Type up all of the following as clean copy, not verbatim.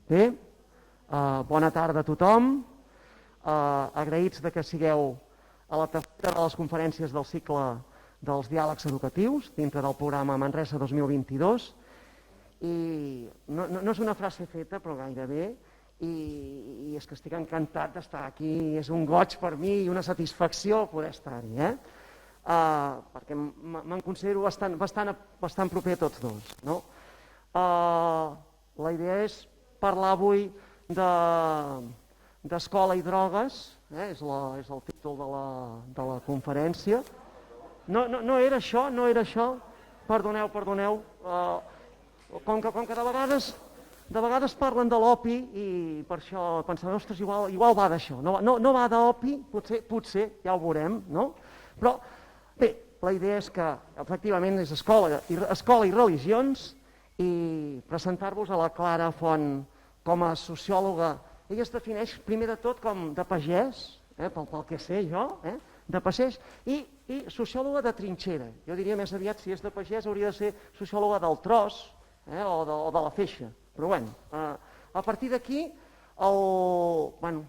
Bé, bona tarda a tothom. Agraïts que sigueu a la tercera de les conferències del cicle dels diàlegs educatius dintre del programa Manresa 2022. I no és una frase feta, però gairebé, i és que estic encantat d'estar aquí. És un goig per mi i una satisfacció poder estar-hi, perquè me'n considero bastant proper a tots dos, no? La idea és parlar avui d'escola i drogues, és el títol de la conferència. No era això, perdoneu. Com que de vegades parlen de l'opi i per això pensava, ostres, igual va d'això. No va d'opi, potser, ja ho veurem, no? Però bé, la idea és que efectivament és escola i religions, i presentar-vos a la Clara Font com a sociòloga. Ella es defineix primer de tot com de pagès, pel que sé jo, de pagès, i sociòloga de trinxera. Jo diria més aviat, si és de pagès, hauria de ser sociòloga del tros o de la feixa. Però bé, a partir d'aquí el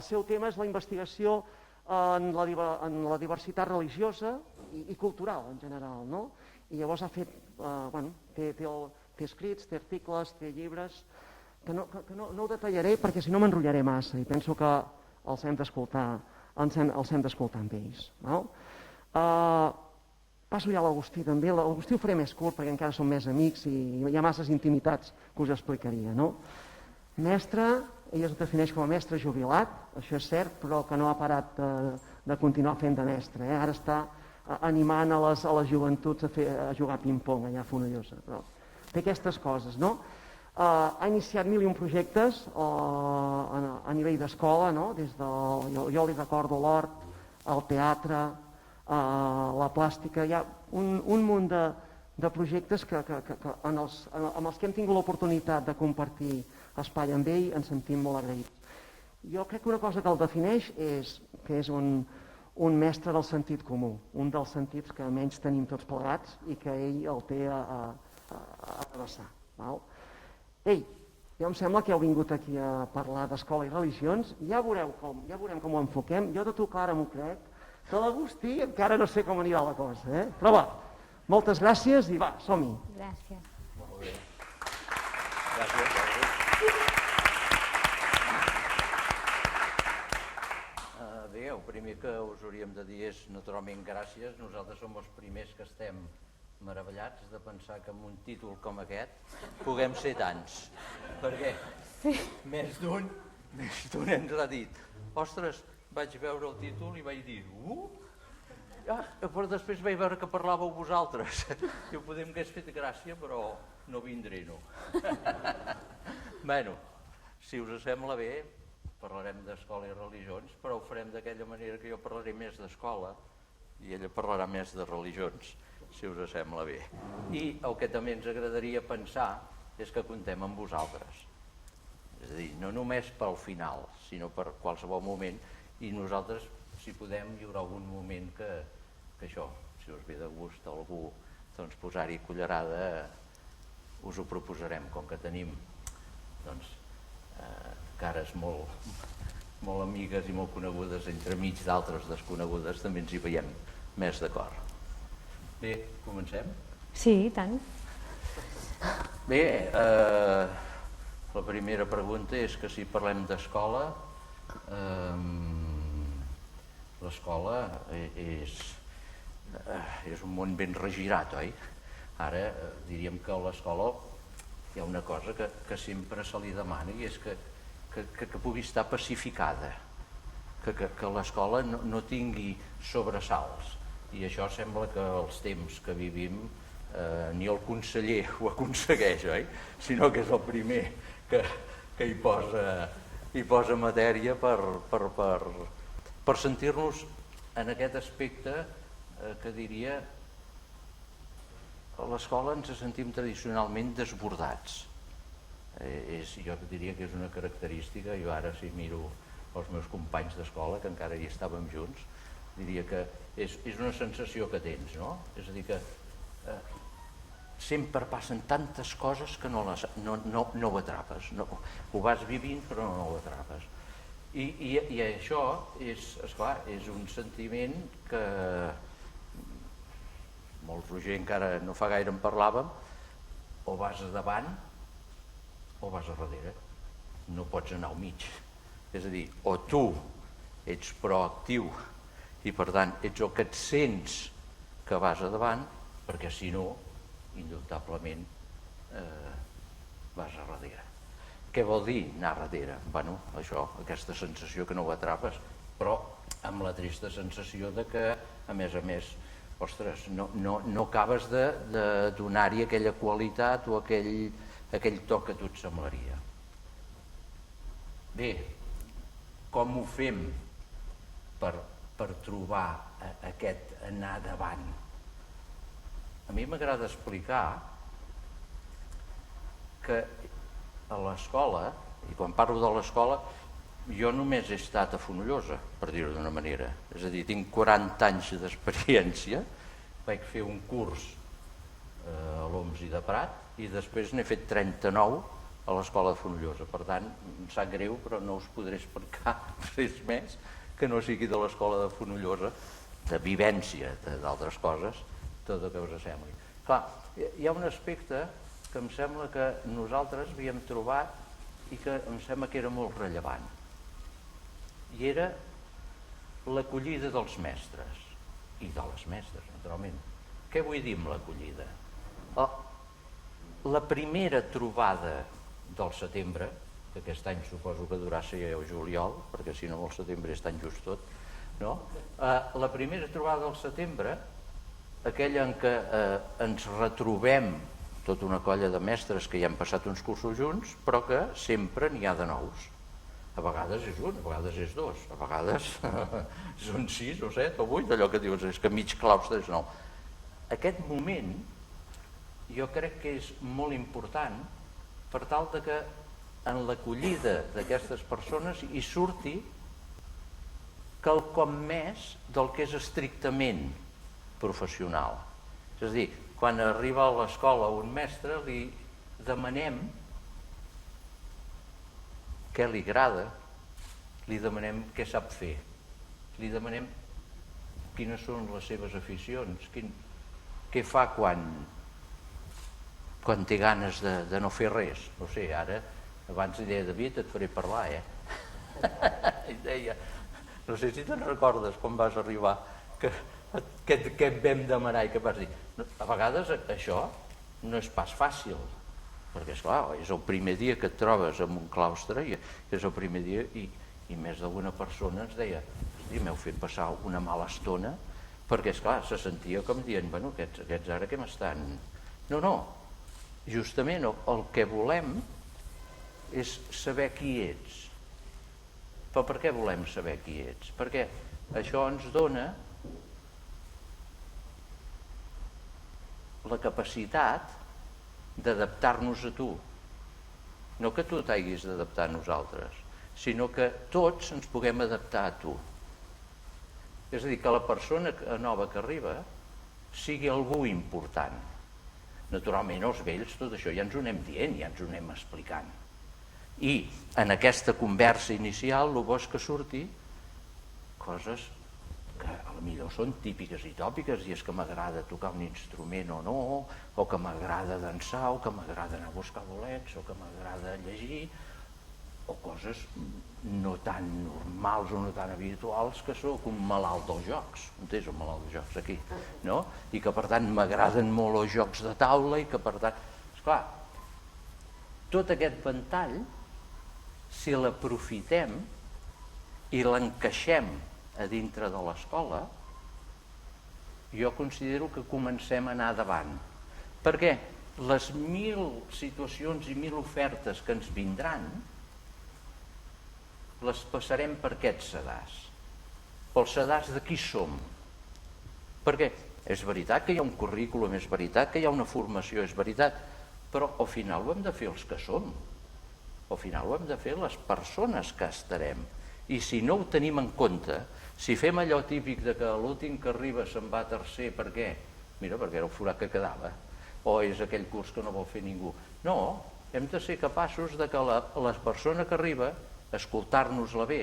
seu tema és la investigació en la diversitat religiosa i cultural en general, no? I llavors ha fet, té escrits, té articles, té llibres, que no ho detallaré perquè si no m'enrotllaré massa i penso que els hem d'escoltar amb ells. Passo ja a l'Agustí també. L'Agustí ho faré més curt perquè encara som més amics i hi ha masses intimitats que us explicaria, no? Mestre, ella es defineix com a mestre jubilat, això és cert, però que no ha parat de continuar fent de mestre. Ara està animant a les joventuts a jugar a ping-pong allà a Fonollosa. Té aquestes coses, no? Ha iniciat 1001 projectes a nivell d'escola, no? Jo li recordo l'hort, el teatre, la plàstica. Hi ha un munt de projectes amb els que hem tingut l'oportunitat de compartir espai amb ell, ens sentim molt agraïts. Jo crec que una cosa que el defineix és que és un mestre del sentit comú, un dels sentits que menys tenim tots plegats i que ell el té a travessar. Ei, jo em sembla que heu vingut aquí a parlar d'escola i religions, ja veurem com ho enfoquem. Jo de tu, Clara, m'ho crec. De l'Agustí encara no sé com anirà la cosa, però va, moltes gràcies i va, som-hi. Gràcies. Molt bé. Gràcies. Bé, el primer que us hauríem de dir és, naturalment, gràcies. Nosaltres som els primers que estem meravellats de pensar que amb un títol com aquest puguem ser tants. Perquè més d'un ens ha dit, ostres, vaig veure el títol i vaig dir, però després vaig veure que parlàveu vosaltres. Jo podem que hagués fet gràcia, però no vindré, no. Bueno, si us sembla bé, parlarem d'escola i religions, però ho farem d'aquella manera que jo parlaré més d'escola i ella parlarà més de religions, si us sembla bé. I el que també ens agradaria pensar és que comptem amb vosaltres. És a dir, no només pel final, sinó per qualsevol moment. I nosaltres, si podem, hi haurà algun moment que això, si us ve de gust a algú posar-hi cullerada, us ho proposarem. Com que tenim cares molt amigues i molt conegudes entremig d'altres desconegudes, també ens hi veiem més d'acord. Bé, comencem? Sí, i tant. Bé, la primera pregunta és que si parlem d'escola, l'escola és un món ben regirat, oi? Ara diríem que a l'escola hi ha una cosa que sempre se li demana i és que pugui estar pacificada, que l'escola no tingui sobresalts. I això sembla que els temps que vivim ni el conseller ho aconsegueix, oi? Sinó que és el primer que hi posa matèria per sentir-nos en aquest aspecte que diria a l'escola ens sentim tradicionalment desbordats. Jo diria que és una característica. Jo ara si miro els meus companys d'escola que encara hi estàvem junts, diria que és una sensació que tens, no? És a dir que sempre passen tantes coses que no ho atrapes. Ho vas vivint però no ho atrapes. I això esclar, és un sentiment que molt Roger encara no fa gaire en parlàvem, o vas a davant o vas a darrere, no pots anar al mig. És a dir, o tu ets proactiu i per tant ets el que et sents que vas a davant, perquè si no, indubtablement vas a darrere. Què vol dir anar a darrere? Bueno, això, aquesta sensació que no ho atrapes, però amb la trista sensació de que, a més, ostres, no acabes de donar-hi aquella qualitat o aquell toc que a tu et semblaria. Bé, com ho fem per trobar aquest anar davant? A mi m'agrada explicar que a l'escola, i quan parlo de l'escola, jo només he estat a Fonollosa, per dir-ho d'una manera. És a dir, tinc 40 anys d'experiència, vaig fer un curs a l'OMS i de Prat i després n'he fet 39 a l'escola de Fonollosa. Per tant, em sap greu, però no us podré explicar res més que no sigui de l'escola de Fonollosa, de vivència, d'altres coses, tot el que us sembli. Clar, hi ha un aspecte que em sembla que nosaltres havíem trobat i que em sembla que era molt rellevant. I era l'acollida dels mestres i de les mestres, naturalment. Què vull dir amb l'acollida? La primera trobada del setembre, que aquest any suposo que durà ser el juliol, perquè si no el setembre és tan just tot, no? La primera trobada del setembre, aquella en què ens retrobem tota una colla de mestres que ja han passat uns cursos junts, però que sempre n'hi ha de nous. A vegades és un, a vegades és dos, a vegades són 6 o 7 o 8, allò que dius, és que mig claustre és nou. Aquest moment jo crec que és molt important per tal de que en l'acollida d'aquestes persones hi surti quelcom més del que és estrictament professional. És a dir, quan arriba a l'escola un mestre li demanem què li agrada, li demanem què sap fer, li demanem quines són les seves aficions, què fa quan té ganes de no fer res. No sé, ara, abans li deia David, et faré parlar, I deia, no sé si te'n recordes quan vas arribar, què et vam demanar i què vas dir. A vegades això no és pas fàcil, perquè esclar, és el primer dia que et trobes en un claustre i és el primer dia i més d'alguna persona ens deia, hosti, m'heu fet passar una mala estona, perquè esclar, se sentia com dient, bueno, aquests ara què m'estan... No, justament el que volem és saber qui ets. Però per què volem saber qui ets? Perquè això ens dona la capacitat d'adaptar-nos a tu. No que tu t'hagis d'adaptar a nosaltres, sinó que tots ens puguem adaptar a tu. És a dir, que la persona nova que arriba sigui algú important. Naturalment, els vells, tot això ja ens ho anem dient, ja ens ho anem explicant. I en aquesta conversa inicial, el bo és que surti coses que potser són típiques i tòpiques, i és que m'agrada tocar un instrument o no, o que m'agrada dansar, o que m'agrada anar a buscar bolets, o que m'agrada llegir, o coses no tan normals o no tan habituals, que sóc un malalt dels jocs, entens, un malalt dels jocs aquí, no? I que per tant m'agraden molt els jocs de taula i que per tant, esclar, tot aquest ventall, si l'aprofitem i l'encaixem a dintre de l'escola, jo considero que comencem a anar davant. Perquè les 1000 situacions i 1000 ofertes que ens vindran les passarem per aquests sedars, pels sedars de qui som. Perquè és veritat que hi ha un currículum, és veritat que hi ha una formació, és veritat, però al final ho hem de fer els que som. Al final ho hem de fer les persones que estarem. I si no ho tenim en compte, si fem allò típic de que l'últim que arriba se'n va tercer, per què? Mira, perquè era el forat que quedava. o és aquell curs que no vol fer ningú. No, hem de ser capaços de que la persona que arriba, escoltar-nos-la bé,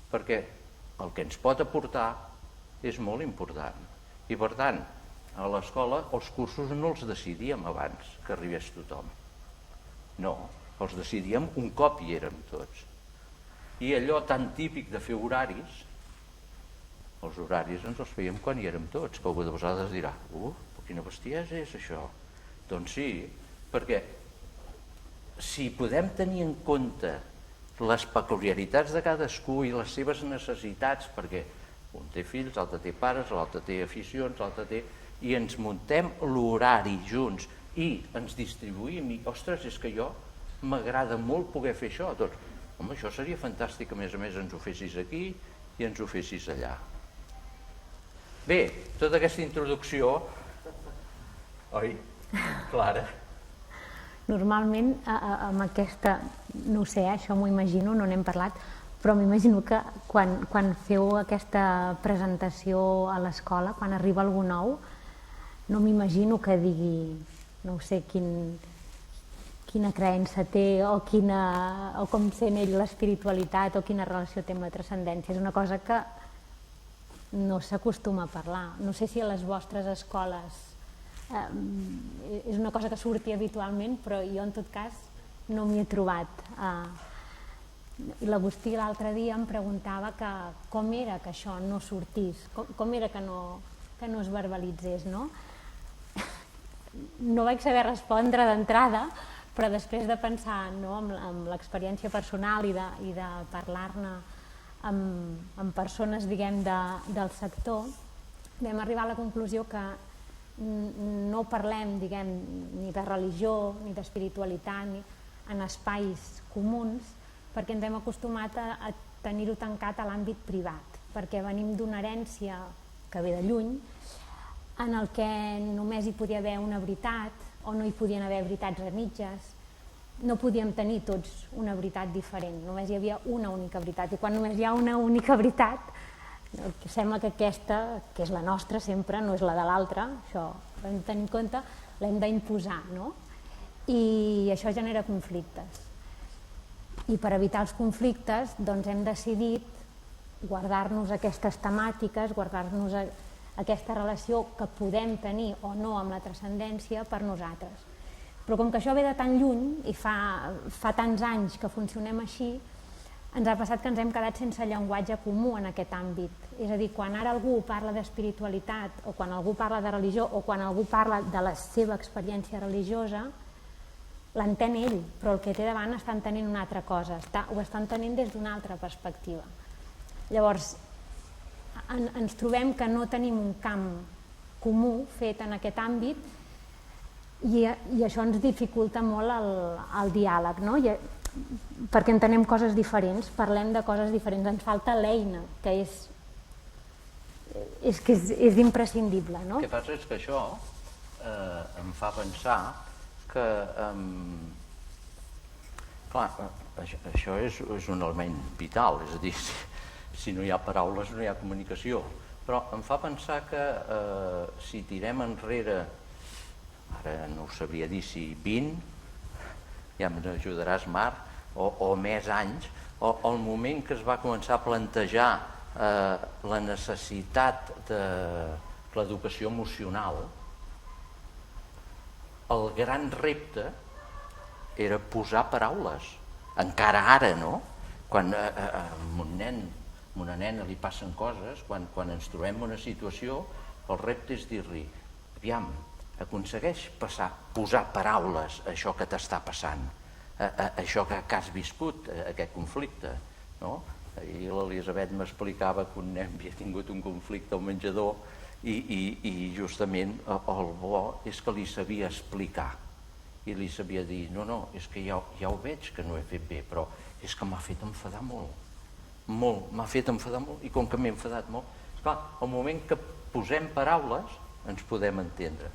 perquè el que ens pot aportar és molt important. I per tant, a l'escola els cursos no els decidíem abans que arribés tothom. No, els decidíem un cop hi érem tots. I allò tan típic de fer horaris, els horaris ens els fèiem quan hi érem tots, que algú de vosaltres dirà, quina bestiesa és això. Doncs sí, perquè si podem tenir en compte les peculiaritats de cadascú i les seves necessitats, perquè un té fills, l'altre té pares, l'altre té aficions, l'altre té... i ens muntem l'horari junts i ens distribuïm i, ostres, és que jo m'agrada molt poder fer això. Doncs, home, això seria fantàstic, a més ens ho fessis aquí i ens ho fessis allà. Bé, tota aquesta introducció, oi, Clara? Normalment, amb aquesta, no ho sé, això m'ho imagino, no n'hem parlat, però m'imagino que quan feu aquesta presentació a l'escola, quan arriba algú nou, no m'imagino que digui, no sé, quina creença té o com sent ell l'espiritualitat o quina relació té amb la transcendència. És una cosa que no s'acostuma a parlar. No sé si a les vostres escoles és una cosa que surti habitualment, però jo en tot cas no m'hi he trobat. I l'Agustí l'altre dia em preguntava com era que això no sortís, com era que no es verbalitzés, no? No vaig saber respondre d'entrada, però després de pensar en l'experiència personal i de parlar-ne amb persones, diguem, del sector, vam arribar a la conclusió que no parlem, diguem, ni de religió ni d'espiritualitat en espais comuns, perquè ens hem acostumat a tenir-ho tancat a l'àmbit privat, perquè venim d'una herència que ve de lluny, en el que només hi podia haver una veritat, o no hi podien haver veritats a mitges, no podíem tenir tots una veritat diferent, només hi havia una única veritat, i quan només hi ha una única veritat, sembla que aquesta, que és la nostra sempre, no és la de l'altra, això ho hem de tenir en compte, l'hem d'imposar, no? I això genera conflictes. I per evitar els conflictes, doncs hem decidit guardar-nos aquestes temàtiques, guardar-nos aquesta relació que podem tenir o no amb la transcendència per nosaltres. Però com que això ve de tan lluny i fa tants anys que funcionem així, ens ha passat que ens hem quedat sense llenguatge comú en aquest àmbit. És a dir, quan ara algú parla d'espiritualitat o quan algú parla de religió o quan algú parla de la seva experiència religiosa, l'entén ell, però el que té davant està entenent una altra cosa, ho està entenent des d'una altra perspectiva. Llavors, ens trobem que no tenim un camp comú fet en aquest àmbit i això ens dificulta molt el diàleg, no? Perquè entenem coses diferents, parlem de coses diferents, ens falta l'eina, que és imprescindible, no? El que passa és que això em fa pensar que, clar, això és un element vital, és a dir, si no hi ha paraules no hi ha comunicació, però em fa pensar que si tirem enrere, ara no ho sabria dir si 20, ja m'ajudaràs Marc, o més anys, o el moment que es va començar a plantejar la necessitat de l'educació emocional, el gran repte era posar paraules, encara ara, no? Quan a una nena li passen coses, quan ens trobem en una situació, el repte és dir-li, aviam, aconsegueix posar paraules a això que t'està passant, a això que has viscut, aquest conflicte, no? I l'Elisabet m'explicava que un nen havia tingut un conflicte al menjador i justament el bo és que li sabia explicar i li sabia dir, no, és que ja ho veig que no he fet bé, però és que m'ha fet enfadar molt, m'ha fet enfadar molt, i com que m'he enfadat molt, esclar, al moment que posem paraules ens podem entendre.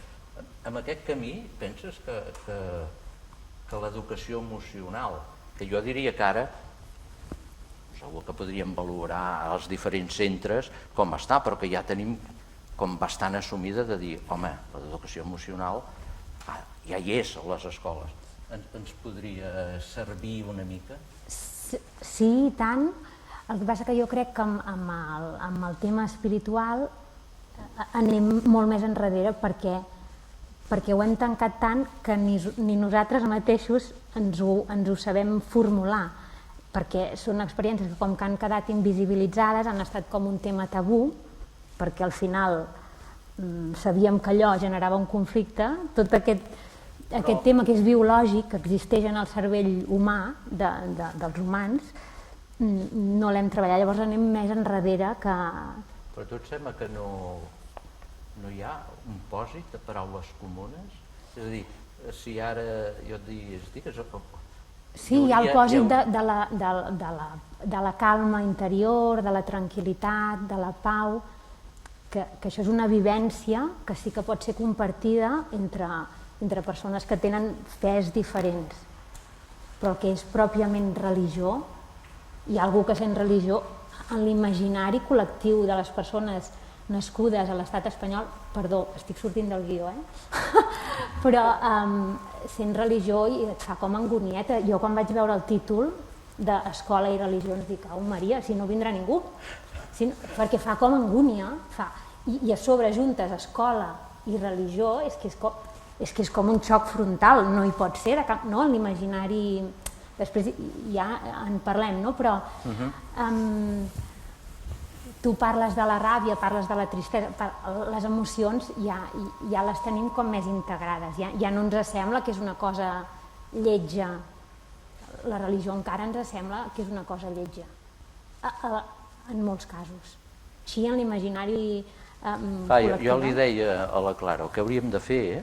En aquest camí penses que l'educació emocional, que jo diria que ara segur que podríem valorar als diferents centres com està, però que ja tenim com bastant assumida de dir, home, l'educació emocional ja hi és a les escoles. Ens podria servir una mica? Sí, i tant. El que passa que jo crec que amb el tema espiritual anem molt més enrere perquè ho hem tancat tant que ni nosaltres mateixos ens ho sabem formular, perquè són experiències que com que han quedat invisibilitzades han estat com un tema tabú, perquè al final sabíem que allò generava un conflicte. Tot aquest tema que és biològic, que existeix en el cervell humà dels humans, no l'hem treballat, llavors anem més enrere que... Però a tu et sembla que no hi ha un pòsit de paraules comunes? És a dir, si ara jo et digués... Sí, hi ha el pòsit de la calma interior, de la tranquil·litat, de la pau, que això és una vivència que sí que pot ser compartida entre persones que tenen fes diferents, però que és pròpiament religió. Hi ha algú que sent religió en l'imaginari col·lectiu de les persones nascudes a l'estat espanyol, perdó, estic sortint del guió, però sent religió i et fa com angonieta. Jo quan vaig veure el títol d'Escola i Religió ens dic, au Maria, si no vindrà ningú, perquè fa com angúnia, i a sobre juntes escola i religió, és que és com un xoc frontal, no hi pot ser, no? L'imaginari... Després ja en parlem, no? Però tu parles de la ràbia, parles de la tristesa, les emocions ja les tenim com més integrades, ja no ens sembla que és una cosa lletja, la religió encara ens sembla que és una cosa lletja, en molts casos. Així en l'imaginari col·lectiu. Jo li deia a la Clara, el que hauríem de fer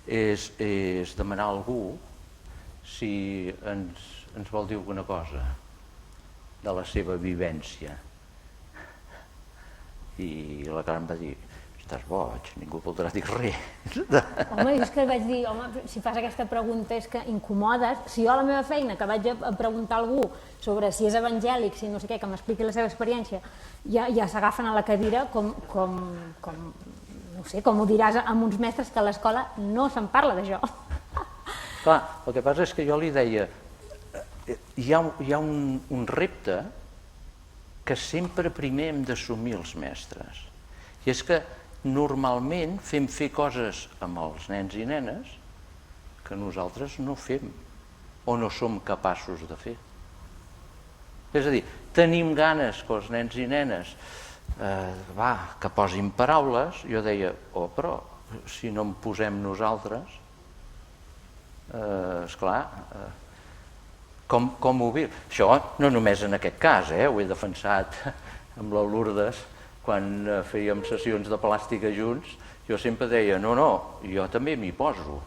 és demanar a algú si ens vol dir alguna cosa de la seva vivència. I la Clara em va dir, estàs boig, ningú voldrà dir res. Home, és que vaig dir, si fas aquesta pregunta és que incomodes. Si jo a la meva feina, que vaig a preguntar a algú sobre si és evangèlic, si no sé què, que m'expliqui la seva experiència, ja s'agafen a la cadira com no sé, com ho diràs amb uns mestres que a l'escola no se'n parla d'això. Clar, el que passa és que jo li deia, hi ha un repte que sempre primer hem d'assumir els mestres, i és que normalment fem fer coses amb els nens i nenes que nosaltres no fem o no som capaços de fer. És a dir, tenim ganes que els nens i nenes que posin paraules. Jo deia, però si no en posem nosaltres, esclar, com ho viu? Això no només en aquest cas, ho he defensat amb la Lourdes quan fèiem sessions de plàstica junts. Jo sempre deia, no, jo també m'hi poso.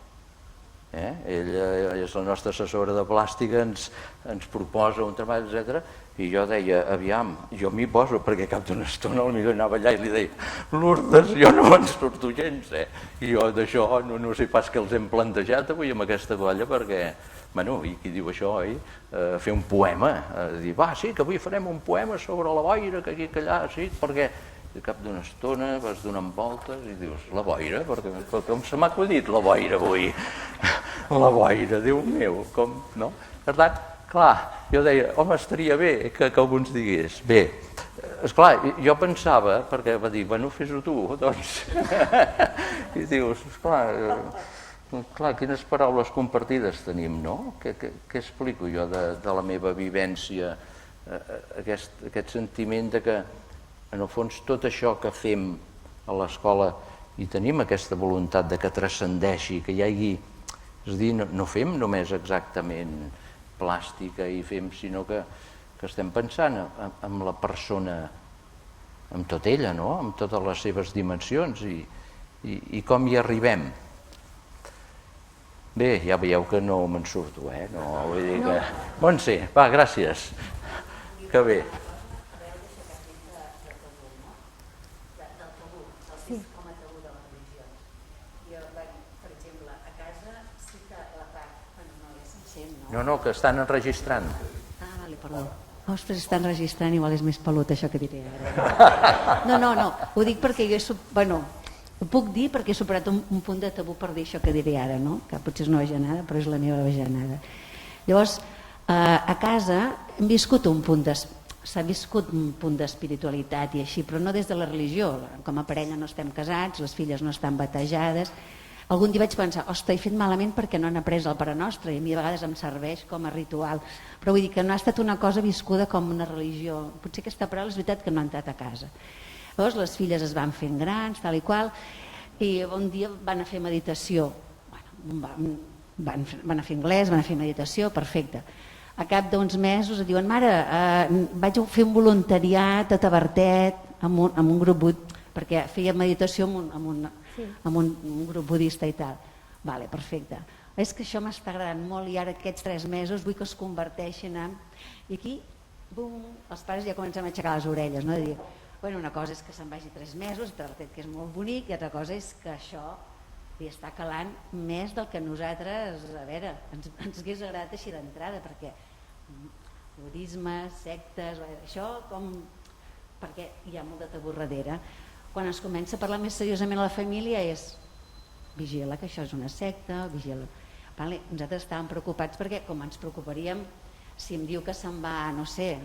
Ella és la nostra assessora de plàstica, ens proposa un treball, etc. I jo deia, aviam, jo m'hi poso, perquè cap d'una estona potser anava allà i li deia, Lourdes, jo no me'n surto gens, i jo d'això no sé pas què els hem plantejat avui amb aquesta colla, perquè, bueno, i qui diu això, fer un poema, dir, va, sí, que avui farem un poema sobre la boira, que aquí, que allà, sí, perquè cap d'una estona vas donant voltes i dius, la boira, perquè com se m'ha acudit la boira avui, la boira, Déu meu, com, no? Per tant, clar, jo deia, home, estaria bé que algú ens digués. Bé, esclar, jo pensava, perquè va dir, bueno, fes-ho tu, doncs. I dius, esclar, quines paraules compartides tenim, no? Què explico jo de la meva vivència, aquest sentiment de que, en el fons, tot això que fem a l'escola i tenim aquesta voluntat de que transcendeixi, que hi hagi... És a dir, no fem només exactament plàstica i fem, sinó que estem pensant en la persona, en tot ella, no? En totes les seves dimensions i com hi arribem. Bé, ja veieu que no me'n surto, No, vull dir que... Montse, va, gràcies. Que bé. No, que estan enregistrant. Vale, perdó. Ostres, estan enregistrant, igual és més pelut això que diré ara. No, ho dic perquè jo Ho puc dir perquè he superat un punt de tabú per dir això que diré ara, no? Que potser és una bajanada, però és la meva bajanada. Llavors, a casa hem viscut s'ha viscut un punt d'espiritualitat i així, però no des de la religió. Com a parella no estem casats, les filles no estan batejades. Algun dia vaig pensar, ostres, he fet malament perquè no han après el Pare Nostre, i a mi a vegades em serveix com a ritual. Però vull dir que no ha estat una cosa viscuda com una religió. Potser aquesta paraula és veritat que no ha entrat a casa. Llavors les filles es van fent grans, tal i qual, i un dia van a fer meditació. Van a fer anglès, van a fer meditació, perfecte. A cap d'uns mesos et diuen, mare, vaig fer un voluntariat a Tavertet amb un grup budista, perquè feia meditació amb un grup budista i tal. Vale, perfecte. És que això m'està agradant molt i ara aquests 3 mesos vull que es converteixin en... I aquí, bum, els pares ja comencem a aixecar les orelles, no? De dir, bueno, una cosa és que se'n vagi 3 mesos, Tavertet, que és molt bonic, i altra cosa és que això li està calant més del que nosaltres, a veure, ens hagués agradat així d'entrada, perquè budisme, sectes, això com... perquè hi ha molt de tabú darrere. Quan es comença a parlar més seriosament a la família és vigila que això és una secta, vigila. Vale? Nosaltres estàvem preocupats perquè com ens preocuparíem si em diu que se'n va, no sé,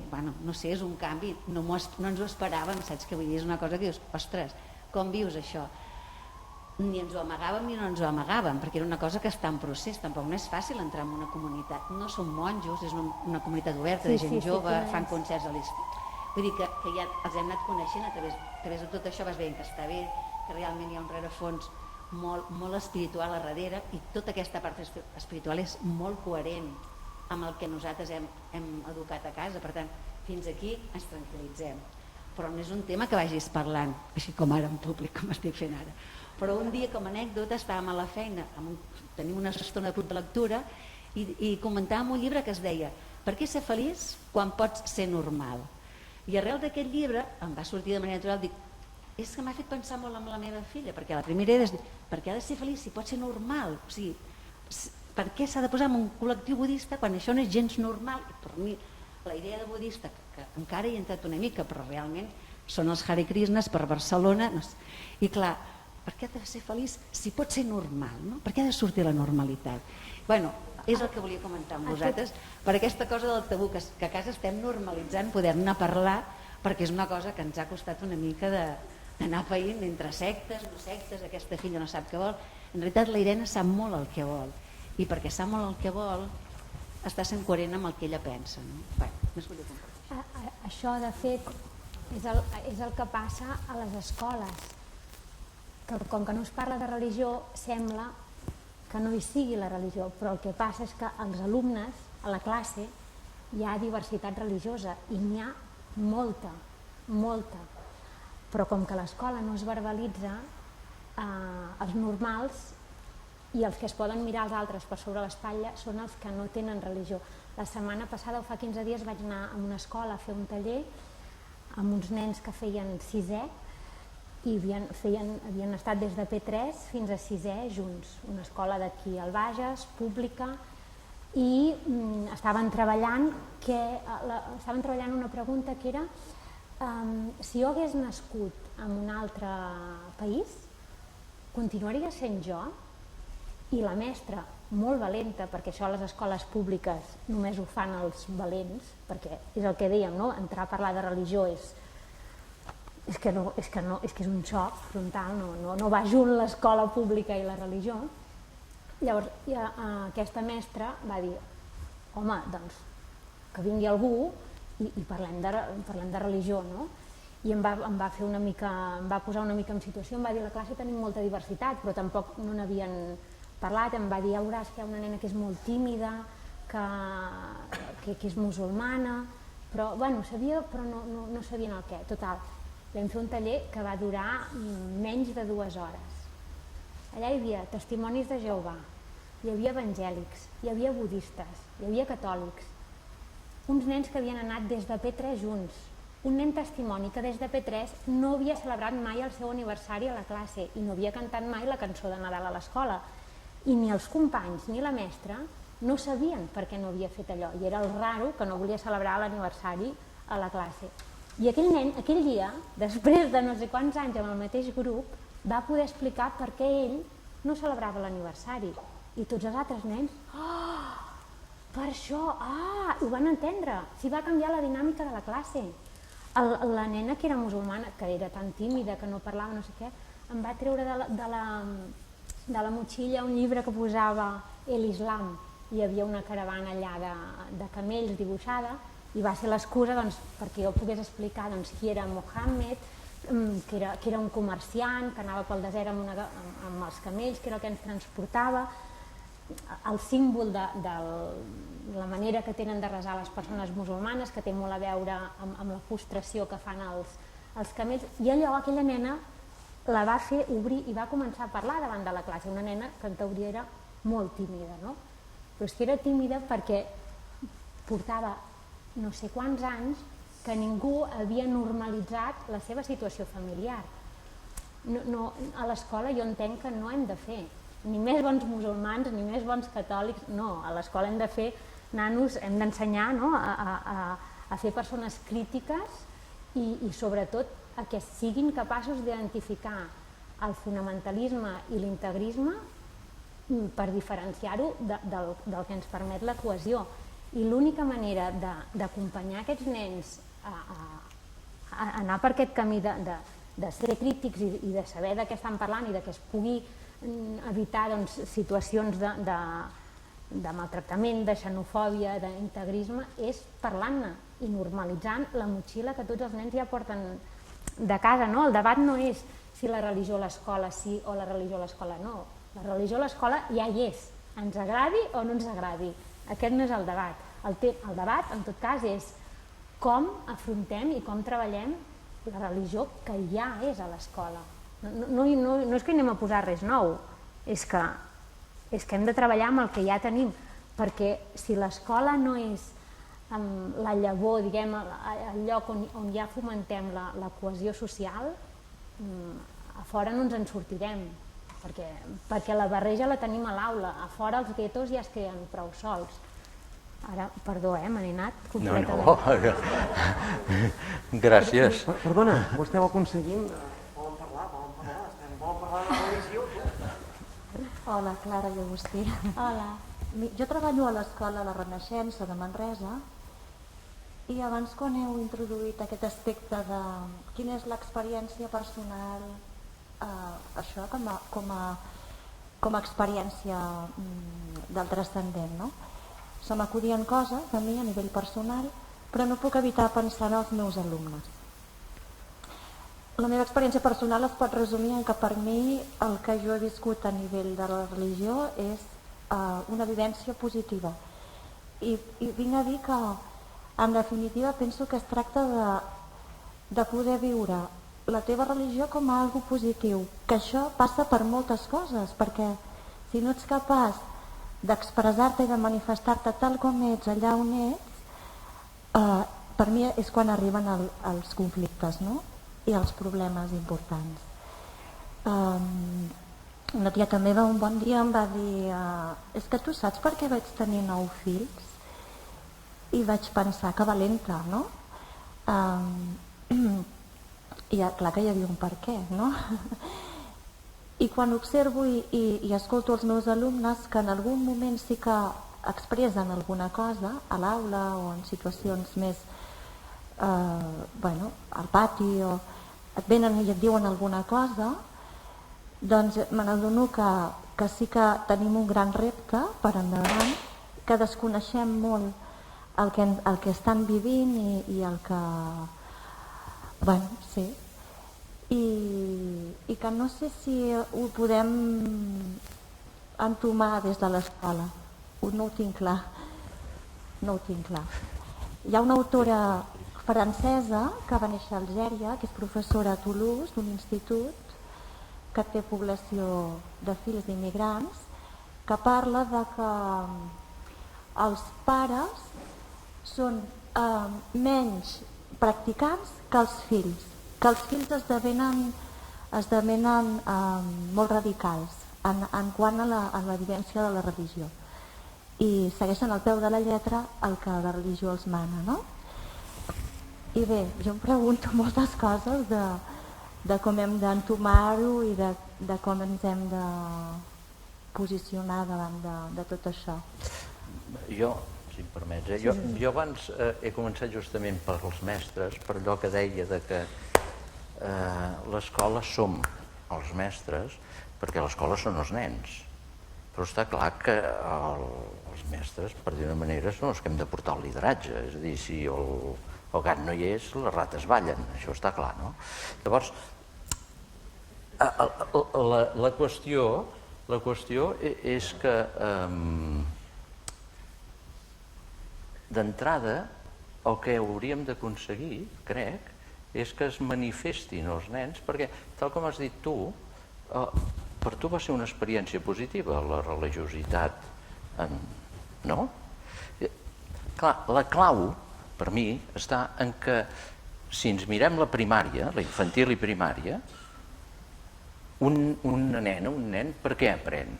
és un canvi, no ens ho esperàvem, saps què vull dir? És una cosa que dius, ostres, com vius això? Ni ens ho amagàvem ni no ens ho amagàvem, perquè era una cosa que està en procés, tampoc no és fàcil entrar en una comunitat, no som monjos, és una comunitat oberta de gent jove, fan concerts a l'estiu. Vull dir que ja els hem anat coneixent a través de tot això, vas veient que està bé, que realment hi ha un rerefons molt espiritual a darrere i tota aquesta part espiritual és molt coherent amb el que nosaltres hem educat a casa, per tant, fins aquí ens tranquil·litzem. Però no és un tema que vagis parlant, així com ara en públic, com estic fent ara. Però un dia, com a anècdota, estàvem a la feina, tenim una estona de club de lectura i comentàvem un llibre que es deia Per què ser feliç quan pots ser normal? I arrel d'aquest llibre em va sortir de manera natural, dic, és que m'ha fet pensar molt en la meva filla, perquè la primera era per què ha de ser feliç si pot ser normal? O sigui, per què s'ha de posar en un col·lectiu budista quan això no és gens normal? I per mi la idea de budista, que encara hi he entrat una mica, però realment són els Hare Krishnas per Barcelona, i clar, per què ha de ser feliç si pot ser normal? No? Per què ha de sortir la normalitat? Bueno, és el que volia comentar amb vosaltres, per aquesta cosa del tabú, que a casa estem normalitzant poder-ne parlar, perquè és una cosa que ens ha costat una mica d'anar païnt entre sectes, no sectes, aquesta filla no sap què vol. En realitat la Irene sap molt el que vol, i perquè sap molt el que vol està sent coherent amb el que ella pensa. No? Bé, més volia compartir. Això, de fet, és el que passa a les escoles, que com que no es parla de religió, sembla que no hi sigui la religió, però el que passa és que als alumnes, a la classe, hi ha diversitat religiosa, i n'hi ha molta, molta. Però com que a l'escola no es verbalitza, els normals i els que es poden mirar els altres per sobre l'espatlla són els que no tenen religió. La setmana passada, o fa 15 dies, vaig anar a una escola a fer un taller amb uns nens que feien 6è i havien estat des de P3 fins a 6è junts, una escola d'aquí al Bages, pública, i estaven treballant una pregunta que era si jo hagués nascut en un altre país, continuaria sent jo? I la mestra, molt valenta, perquè això a les escoles públiques només ho fan els valents, perquè és el que dèiem, no? Entrar a parlar de religió és un xoc frontal, no va junt l'escola pública i la religió. Llavors aquesta mestra va dir, home, doncs que vingui algú i parlem de religió, no? I em va posar una mica en situació, em va dir, a la classe tenim molta diversitat, però tampoc no n'havien parlat, em va dir, ja veuràs que hi ha una nena que és molt tímida, que és musulmana, però bueno, sabia, però no sabien el què. Total, vam fer un taller que va durar menys de 2 hores. Allà hi havia testimonis de Jehovà, hi havia evangèlics, hi havia budistes, hi havia catòlics, uns nens que havien anat des de P3 junts, un nen testimoni que des de P3 no havia celebrat mai el seu aniversari a la classe i no havia cantat mai la cançó de Nadal a l'escola. I ni els companys ni la mestra no sabien per què no havia fet allò, i era el raro que no volia celebrar l'aniversari a la classe. I aquell nen, aquell dia, després de no sé quants anys amb el mateix grup, va poder explicar per què ell no celebrava l'aniversari. I tots els altres nens, per això, ho van entendre. S'hi va canviar la dinàmica de la classe. La nena que era musulmana, que era tan tímida, que no parlava, no sé què, em va treure de la motxilla un llibre que posava l'Islam. Hi havia una caravana allà de camells dibuixada i va ser l'excusa perquè jo pogués explicar qui era Mohammed, que era un comerciant, que anava pel desert amb els camells, que era el que ens transportava, el símbol de la manera que tenen de resar les persones musulmanes, que té molt a veure amb la frustració que fan els camells, i allò aquella nena la va fer obrir i va començar a parlar davant de la classe, una nena que en teoria era molt tímida, no? Però és que era tímida perquè portava no sé quants anys que ningú havia normalitzat la seva situació familiar. A l'escola jo entenc que no hem de fer ni més bons musulmans ni més bons catòlics, no, a l'escola hem de fer nanos, hem d'ensenyar a fer persones crítiques i sobretot a que siguin capaços d'identificar el fonamentalisme i l'integrisme per diferenciar-ho del que ens permet la cohesió. I l'única manera d'acompanyar aquests nens a anar per aquest camí de ser crítics i de saber de què estan parlant i de que es pugui evitar situacions de maltractament, de xenofòbia, d'integrisme, és parlant-ne i normalitzant la motxilla que tots els nens ja porten de casa. El debat no és si la religió a l'escola sí o la religió a l'escola no. La religió a l'escola ja hi és, ens agradi o no ens agradi. Aquest no és el debat. El debat, en tot cas, és com afrontem i com treballem la religió que ja és a l'escola. No és que anem a posar res nou, és que hem de treballar amb el que ja tenim, perquè si l'escola no és la llavor, diguem, el lloc on ja fomentem la cohesió social, a fora no ens en sortirem, perquè la barreja la tenim a l'aula, a fora els guetos ja es queden prou sols. Ara, perdó, me n'he anat completament. No, gràcies. Perdona, vostè ho aconseguim? Volen parlar de la religió? Hola, Clara i Agustí. Hola. Jo treballo a l'Escola La Renaixença de Manresa i abans quan heu introduït aquest aspecte de quina és l'experiència personal, això com a experiència del transcendent, no? Se m'acudien coses a mi a nivell personal, però no puc evitar pensar en els meus alumnes. La meva experiència personal es pot resumir en que per mi el que jo he viscut a nivell de la religió és una vivència positiva. I vinc a dir que, en definitiva, penso que es tracta de poder viure la teva religió com a algo positiu, que això passa per moltes coses, perquè si no ets capaç d'expressar-te i de manifestar-te tal com ets allà on ets, per mi és quan arriben els conflictes, no? I els problemes importants. Una tieta meva un bon dia em va dir és que tu saps per què vaig tenir 9 fills? I vaig pensar que valenta, no? I clar que hi havia un per què, no? I quan observo i escolto els meus alumnes que en algun moment sí que expressen alguna cosa a l'aula o en situacions més al pati o et venen i et diuen alguna cosa, doncs me n'adono que sí que tenim un gran repte per endavant, que desconeixem molt el que estan vivint i el que... sí. I que no sé si ho podem entomar des de l'escola. No ho tinc clar. Hi ha una autora francesa que va néixer a Algèria, que és professora a Toulouse, d'un institut que té població de fills d'immigrants, que parla de que els pares són menys practicants que els fills esdevenen molt radicals en quant a la vivència de la religió i segueixen al peu de la lletra el que la religió els mana, no? I bé, jo em pregunto moltes coses de com hem d'entomar-ho i de com ens hem de posicionar davant de tot això. Jo, si em permets, jo abans he començat justament pels mestres, per allò que deia de que l'escola som els mestres, perquè l'escola són els nens. Però està clar que els mestres, per dir-ho d'una manera, són els que hem de portar el lideratge. És a dir, si el gat no hi és, les rates ballen, això està clar, no? Llavors, la qüestió és que d'entrada el que hauríem d'aconseguir, crec, és que es manifestin els nens, perquè, tal com has dit tu, per tu va ser una experiència positiva, la religiositat, no? Clar, la clau, per mi, està en que si ens mirem la primària, la infantil i primària, una nena, un nen, per què aprèn?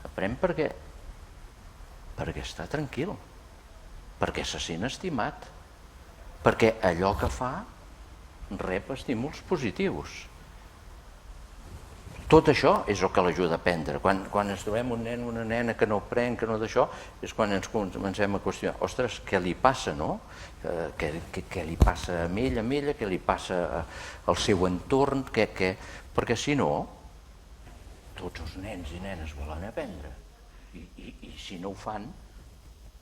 Aprèn perquè està tranquil, perquè se sent estimat, perquè allò que fa rep estímuls positius. Tot això és el que l'ajuda a aprendre. Quan ens trobem un nen o una nena que no aprèn, que no d'això, és quan ens comencem a qüestionar, ostres, què li passa, no? Què li passa a ella, què li passa al seu entorn, perquè si no, tots els nens i nenes volen aprendre. I si no ho fan,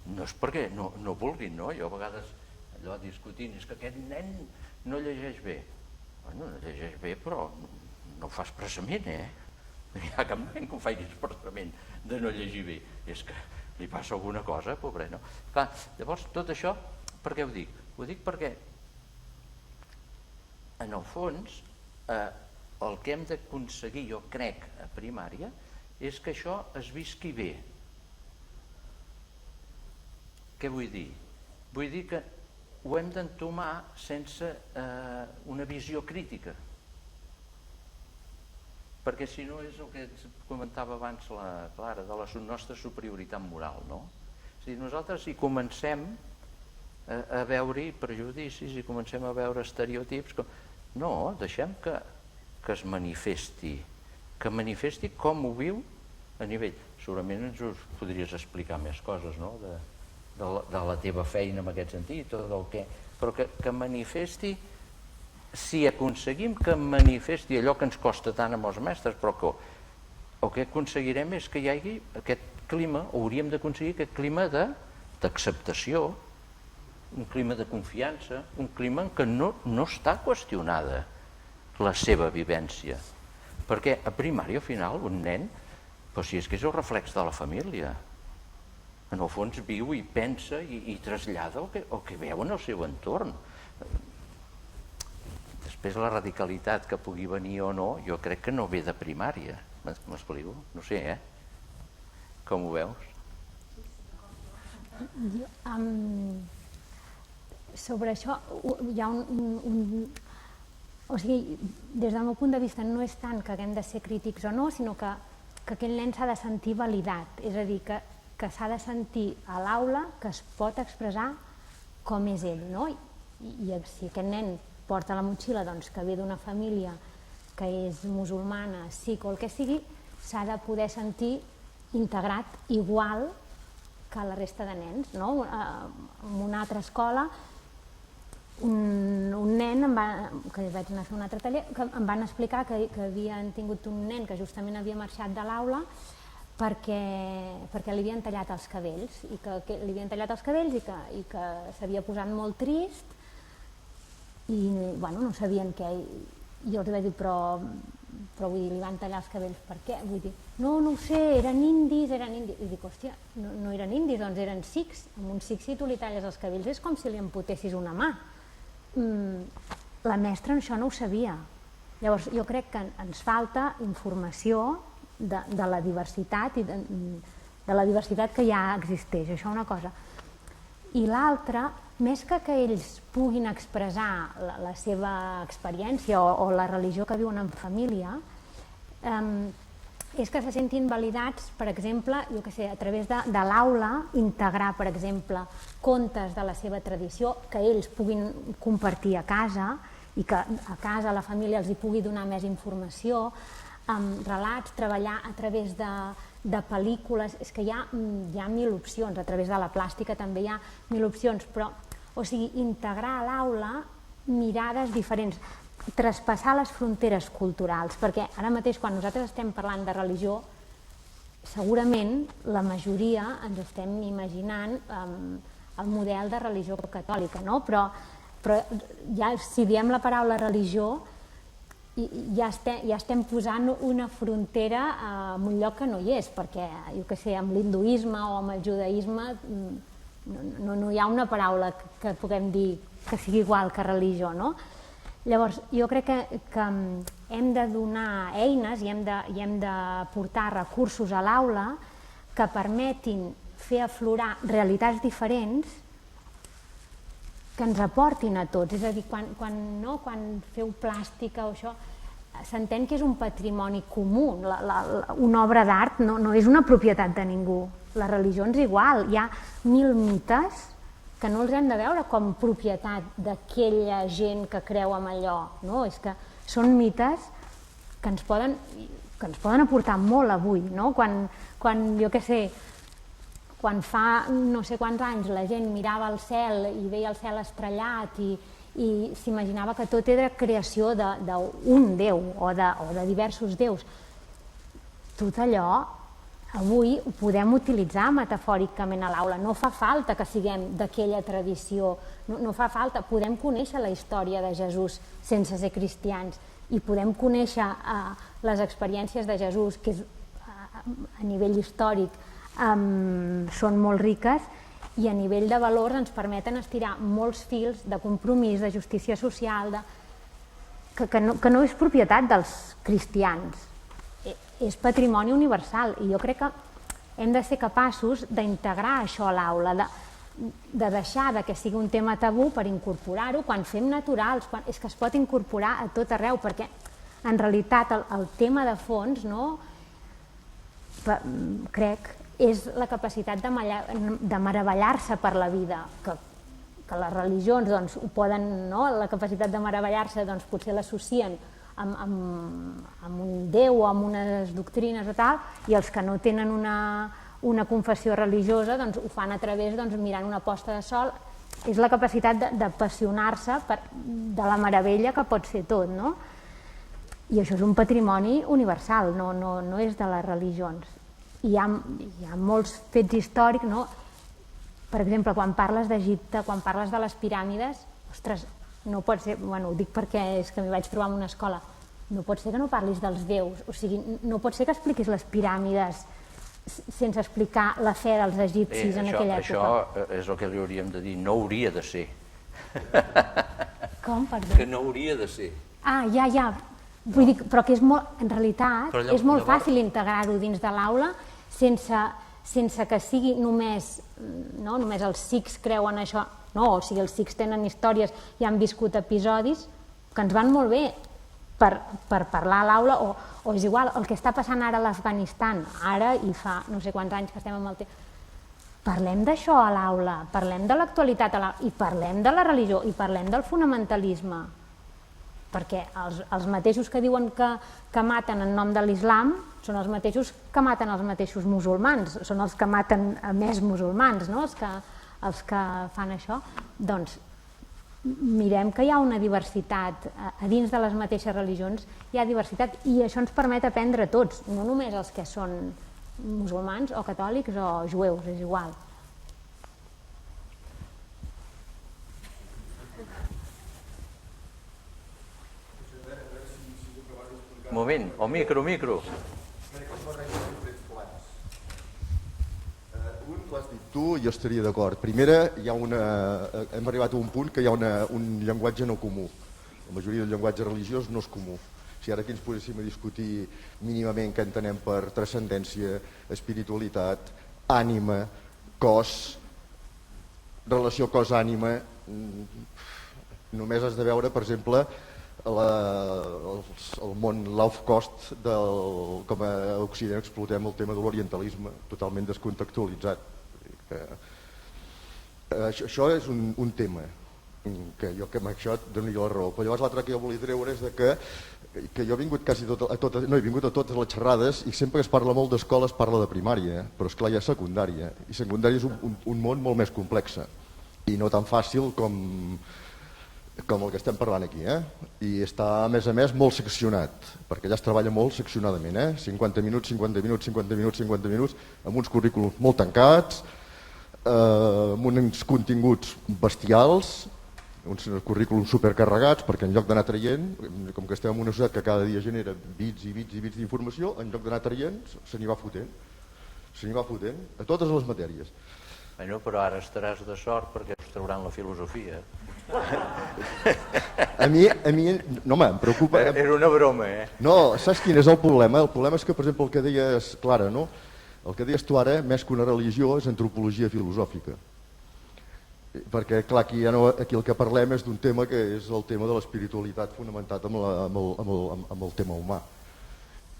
no és perquè no vulguin, no? Jo a vegades allò discutint, és que aquest nen no llegeix bé. Bueno, no llegeix bé, però no ho fa expressament, Hi ha cap nen que ho faci expressament de no llegir bé. És que li passa alguna cosa, pobret, no? Clar, llavors, tot això, per què ho dic? Ho dic perquè, en el fons, el que hem d'aconseguir, jo crec, a primària, és que això es visqui bé. Què vull dir? Vull dir que ho hem d'entomar sense una visió crítica. Perquè si no és el que comentava abans la Clara, de la nostra superioritat moral, no? És a dir, nosaltres hi comencem a veure-hi prejudicis, hi comencem a veure estereotips. No, deixem que es manifesti, com ho viu a nivell. Segurament ens us podries explicar més coses, no?, de la teva feina en aquest sentit, però que manifesti. Si aconseguim que manifesti allò que ens costa tant amb els mestres, però que el que aconseguirem és que hi hagi aquest clima, hauríem d'aconseguir aquest clima d'acceptació, un clima de confiança, un clima en què no està qüestionada la seva vivència. Perquè a primària, al final, un nen, però si és que és el reflex de la família, en el fons viu i pensa i trasllada el que veu en el seu entorn. Després la radicalitat que pugui venir o no, jo crec que no ve de primària. M'explico? No sé, Com ho veus? Sobre això hi ha o sigui, des del meu punt de vista no és tant que haguem de ser crítics o no, sinó que aquell nen s'ha de sentir validat, és a dir, que s'ha de sentir a l'aula que es pot expressar com és ell, no? I si aquest nen porta la motxilla que ve d'una família que és musulmana, sikh o el que sigui, s'ha de poder sentir integrat igual que la resta de nens. En una altra escola, un nen, que vaig anar a fer un altre taller, que em van explicar que havien tingut un nen que justament havia marxat de l'aula perquè li havien tallat els cabells i que s'havia posat molt trist i no sabien què. Jo els vaig dir, però vull dir, li van tallar els cabells, per què? Vull dir, no ho sé, eren indis. I dic, hòstia, no eren indis, doncs eren sikhs. Amb un sikh, si tu li talles els cabells, és com si li amputessis una mà. La mestra això no ho sabia. Llavors, jo crec que ens falta informació de la diversitat i de la diversitat que ja existeix, això una cosa. I l'altra, més que ells puguin expressar la seva experiència o la religió que viuen en família, és que se sentin validats, per exemple, jo què sé, a través de l'aula, integrar, per exemple, contes de la seva tradició que ells puguin compartir a casa i que a casa la família els hi pugui donar més informació, relats, treballar a través de pel·lícules, és que hi ha 1000 opcions, a través de la plàstica també hi ha 1000 opcions, però, o sigui, integrar a l'aula mirades diferents, traspassar les fronteres culturals, perquè ara mateix quan nosaltres estem parlant de religió, segurament la majoria ens estem imaginant el model de religió catòlica, no? Però ja, si diem la paraula religió, ja estem posant una frontera en un lloc que no hi és, perquè, jo què sé, amb l'hinduisme o amb el judaïsme no hi ha una paraula que puguem dir que sigui igual que religió, no? Llavors, jo crec que hem de donar eines i hem de portar recursos a l'aula que permetin fer aflorar realitats diferents que ens aportin a tots. És a dir, quan feu plàstica o això, s'entén que és un patrimoni comú. Una obra d'art no és una propietat de ningú. Les religions igual. Hi ha 1000 mites que no els hem de veure com propietat d'aquella gent que creu en allò. No? És que són mites que ens poden aportar molt avui. No? Quan jo què sé, quan fa no sé quants anys la gent mirava el cel i veia el cel estrellat i s'imaginava que tot era creació d'un déu o de diversos déus. Tot allò avui ho podem utilitzar metafòricament a l'aula. No fa falta que siguem d'aquella tradició, no fa falta. Podem conèixer la història de Jesús sense ser cristians i podem conèixer les experiències de Jesús, que a nivell històric són molt riques i a nivell de valors ens permeten estirar molts fils de compromís, de justícia social, que no és propietat dels cristians, és patrimoni universal. I jo crec que hem de ser capaços d'integrar això a l'aula, de deixar que sigui un tema tabú per incorporar-ho quan fem naturals, és que es pot incorporar a tot arreu, perquè en realitat el tema de fons, crec, és la capacitat de meravellar-se per la vida, que les religions ho poden, la capacitat de meravellar-se potser l'associen amb un déu o amb unes doctrines o tal, i els que no tenen una confessió religiosa ho fan a través mirant una posta de sol. És la capacitat d'apassionar-se de la meravella que pot ser tot, no? I això és un patrimoni universal, no és de les religions. Hi ha molts fets històrics, per exemple, quan parles d'Egipte, quan parles de les piràmides, ostres, no pot ser, ho dic perquè és que m'hi vaig trobar en una escola, no pot ser que no parlis dels déus, o sigui, no pot ser que expliquis les piràmides sense explicar la fe dels egipcis en aquella època. Això és el que li hauríem de dir, no hauria de ser. Com, perdó? Que no hauria de ser. Ja. Vull dir, però que en realitat és molt fàcil integrar-ho dins de l'aula sense que sigui només els sikhs creuen això, o sigui, els sikhs tenen històries i han viscut episodis que ens van molt bé per parlar a l'aula, o és igual, el que està passant ara a l'Afganistan, ara i fa no sé quants anys que estem amb el temps. Parlem d'això a l'aula, parlem de l'actualitat a l'aula, i parlem de la religió, i parlem del fonamentalisme, perquè els mateixos que diuen que maten en nom de l'islam són els mateixos que maten els mateixos musulmans, són els que maten a més musulmans, els que fan això. Doncs mirem que hi ha una diversitat, a dins de les mateixes religions hi ha diversitat, i això ens permet aprendre a tots, no només els que són musulmans o catòlics o jueus, és igual. Un moment, o micro. Un l'has dit tu, jo estaria d'acord. Primera, hem arribat a un punt que hi ha un llenguatge no comú. La majoria del llenguatge religiós no és comú. Si ara aquí ens poséssim a discutir mínimament què entenem per transcendència, espiritualitat, ànima, cos, relació cos-ànima, només has de veure, per exemple, el món low cost com a Occident explotem el tema de l'orientalisme totalment descontextualitzat. Això és un tema. que jo que amb això et donaria la raó. Però llavors l'altre que jo volia treure és que jo he vingut quasi he vingut a totes les xerrades i sempre que es parla molt d'escola es parla de primària, però esclar hi ha secundària, i secundària és un món molt més complex i no tan fàcil com el que estem parlant aquí, i està a més molt seccionat, perquè allà es treballa molt seccionadament, 50 minuts, 50 minuts, 50 minuts, 50 minuts, amb uns currículums molt tancats, amb uns continguts bestials, uns currículums supercarregats, perquè en lloc d'anar traient, com que estem en una societat que cada dia genera bits i bits i bits d'informació, en lloc d'anar traient se n'hi va fotent, a totes les matèries. Bueno, però ara estaràs de sort perquè us trauran la filosofia. A mi no em preocupa. Era una broma, No, saps quin és el problema? El problema és que, per exemple, el que deies, Clara, no? El que deies tu ara, més que una religió, és antropologia filosòfica. Perquè, clar, aquí el que parlem és d'un tema que és el tema de l'espiritualitat fonamentat amb el tema humà.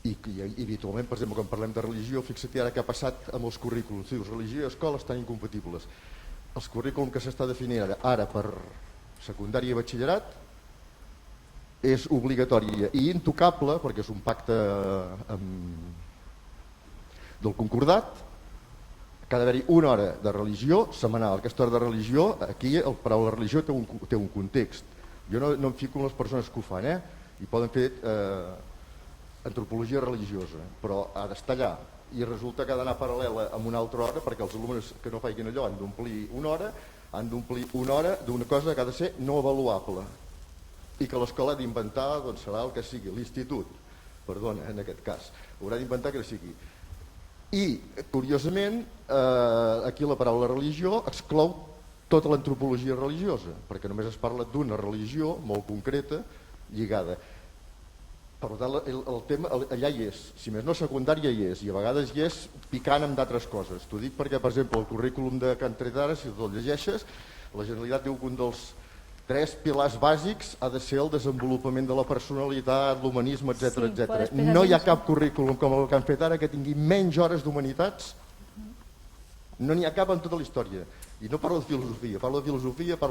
I habitualment, per exemple, quan parlem de religió, fixa't ara què ha passat amb els currículums. Dius, religió i escola estan incompatibles. Els currículums que s'està definint ara per secundària i batxillerat és obligatòria i intocable, perquè és un pacte del concordat, que ha d'haver-hi una hora de religió setmanal. Aquesta hora de religió, aquí el paraula religió té un context. Jo no em fico en les persones que ho fan, i poden fer antropologia religiosa, però ha d'estar allà. I resulta que ha d'anar paral·lela amb una altra hora, perquè els alumnes que no facin allò han d'omplir una hora d'una cosa que ha de ser no avaluable i que l'escola ha d'inventar, doncs serà el que sigui, l'institut, perdona, en aquest cas, haurà d'inventar que sigui. I, curiosament, aquí la paraula religió exclou tota l'antropologia religiosa, perquè només es parla d'una religió molt concreta, lligada. Per tant, el tema allà hi és, si més no secundària hi és, i a vegades hi és picant amb d'altres coses. T'ho dic perquè, per exemple, el currículum de Can Tretara, si te'l llegeixes, la Generalitat diu que un dels 3 pilars bàsics ha de ser el desenvolupament de la personalitat, l'humanisme, etc. No hi ha cap currículum com el que han fet ara que tingui menys hores d'humanitats. No n'hi ha cap en tota la història. I no parlo de filosofia, parlo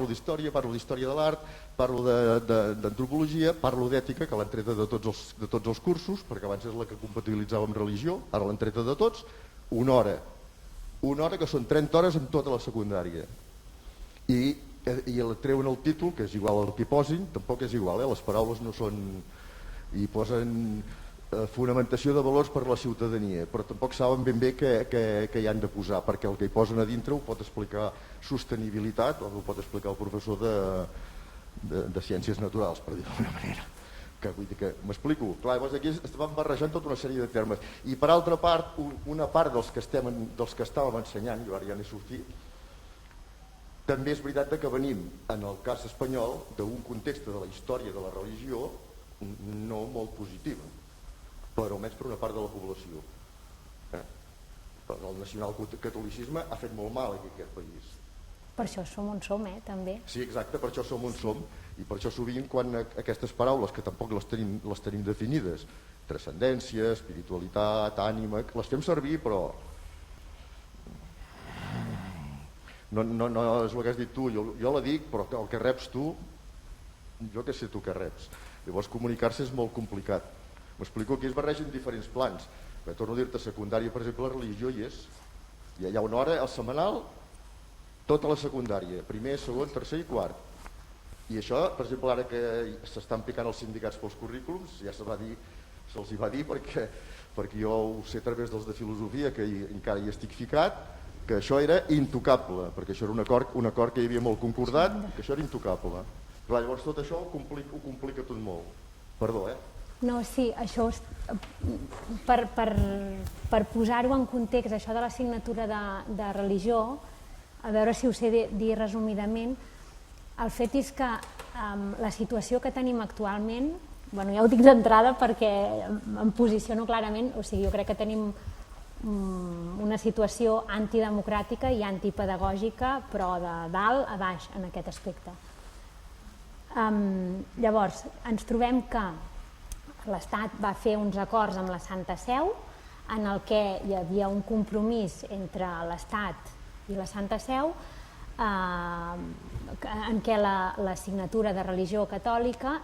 d'història, parlo d'història de l'art, parlo d'antropologia, parlo d'ètica, que l'han treta de tots els cursos, perquè abans és la que compatibilitzava amb religió, ara l'han treta de tots, una hora que són 30 hores en tota la secundària. I la treuen el títol, que és igual al que posin, tampoc és igual, les paraules no són... i posen fonamentació de valors per a la ciutadania, però tampoc saben ben bé què hi han de posar, perquè el que hi posen a dintre ho pot explicar sostenibilitat o ho pot explicar el professor de ciències naturals, per dir d'alguna manera. Vull dir que m'explico. Clar, llavors aquí estàvem barrejant tota una sèrie de termes. I per altra part, una part dels que estàvem ensenyant, jo ara ja n'he sortit, també és veritat que venim, en el cas espanyol, d'un context de la història de la religió no molt positiva, però almenys per una part de la població. El nacionalcatolicisme ha fet molt mal aquí a aquest país. Per això som on som, també. Sí, exacte, per això som on som, i per això sovint quan aquestes paraules, que tampoc les tenim definides, transcendència, espiritualitat, ànima, les fem servir, però no és el que has dit tu, jo la dic, però el que reps tu, jo què sé tu què reps. Llavors comunicar-se és molt complicat. M'explico que es barregen diferents plans. Torno a dir-te, secundària, per exemple, la religió hi és. Hi ha una hora al setmanal, tota la secundària, primer, segon, tercer i quart. I això, per exemple, ara que s'estan picant els sindicats pels currículums, ja se'ls hi va dir perquè jo ho sé a través dels de filosofia, que encara hi estic ficat, que això era intocable, perquè això era un acord que hi havia molt concordat, que això era intocable. Però llavors tot això ho complica tot molt. Perdó, No, sí, això per posar-ho en context, això de l'assignatura de religió, a veure si ho sé dir resumidament, el fet és que la situació que tenim actualment, ja ho dic d'entrada perquè em posiciono clarament, o sigui, jo crec que tenim una situació antidemocràtica i antipedagògica, però de dalt a baix en aquest aspecte. Llavors, ens trobem que l'Estat va fer uns acords amb la Santa Seu en el que hi havia un compromís entre l'Estat i la Santa Seu en què l'assignatura de religió catòlica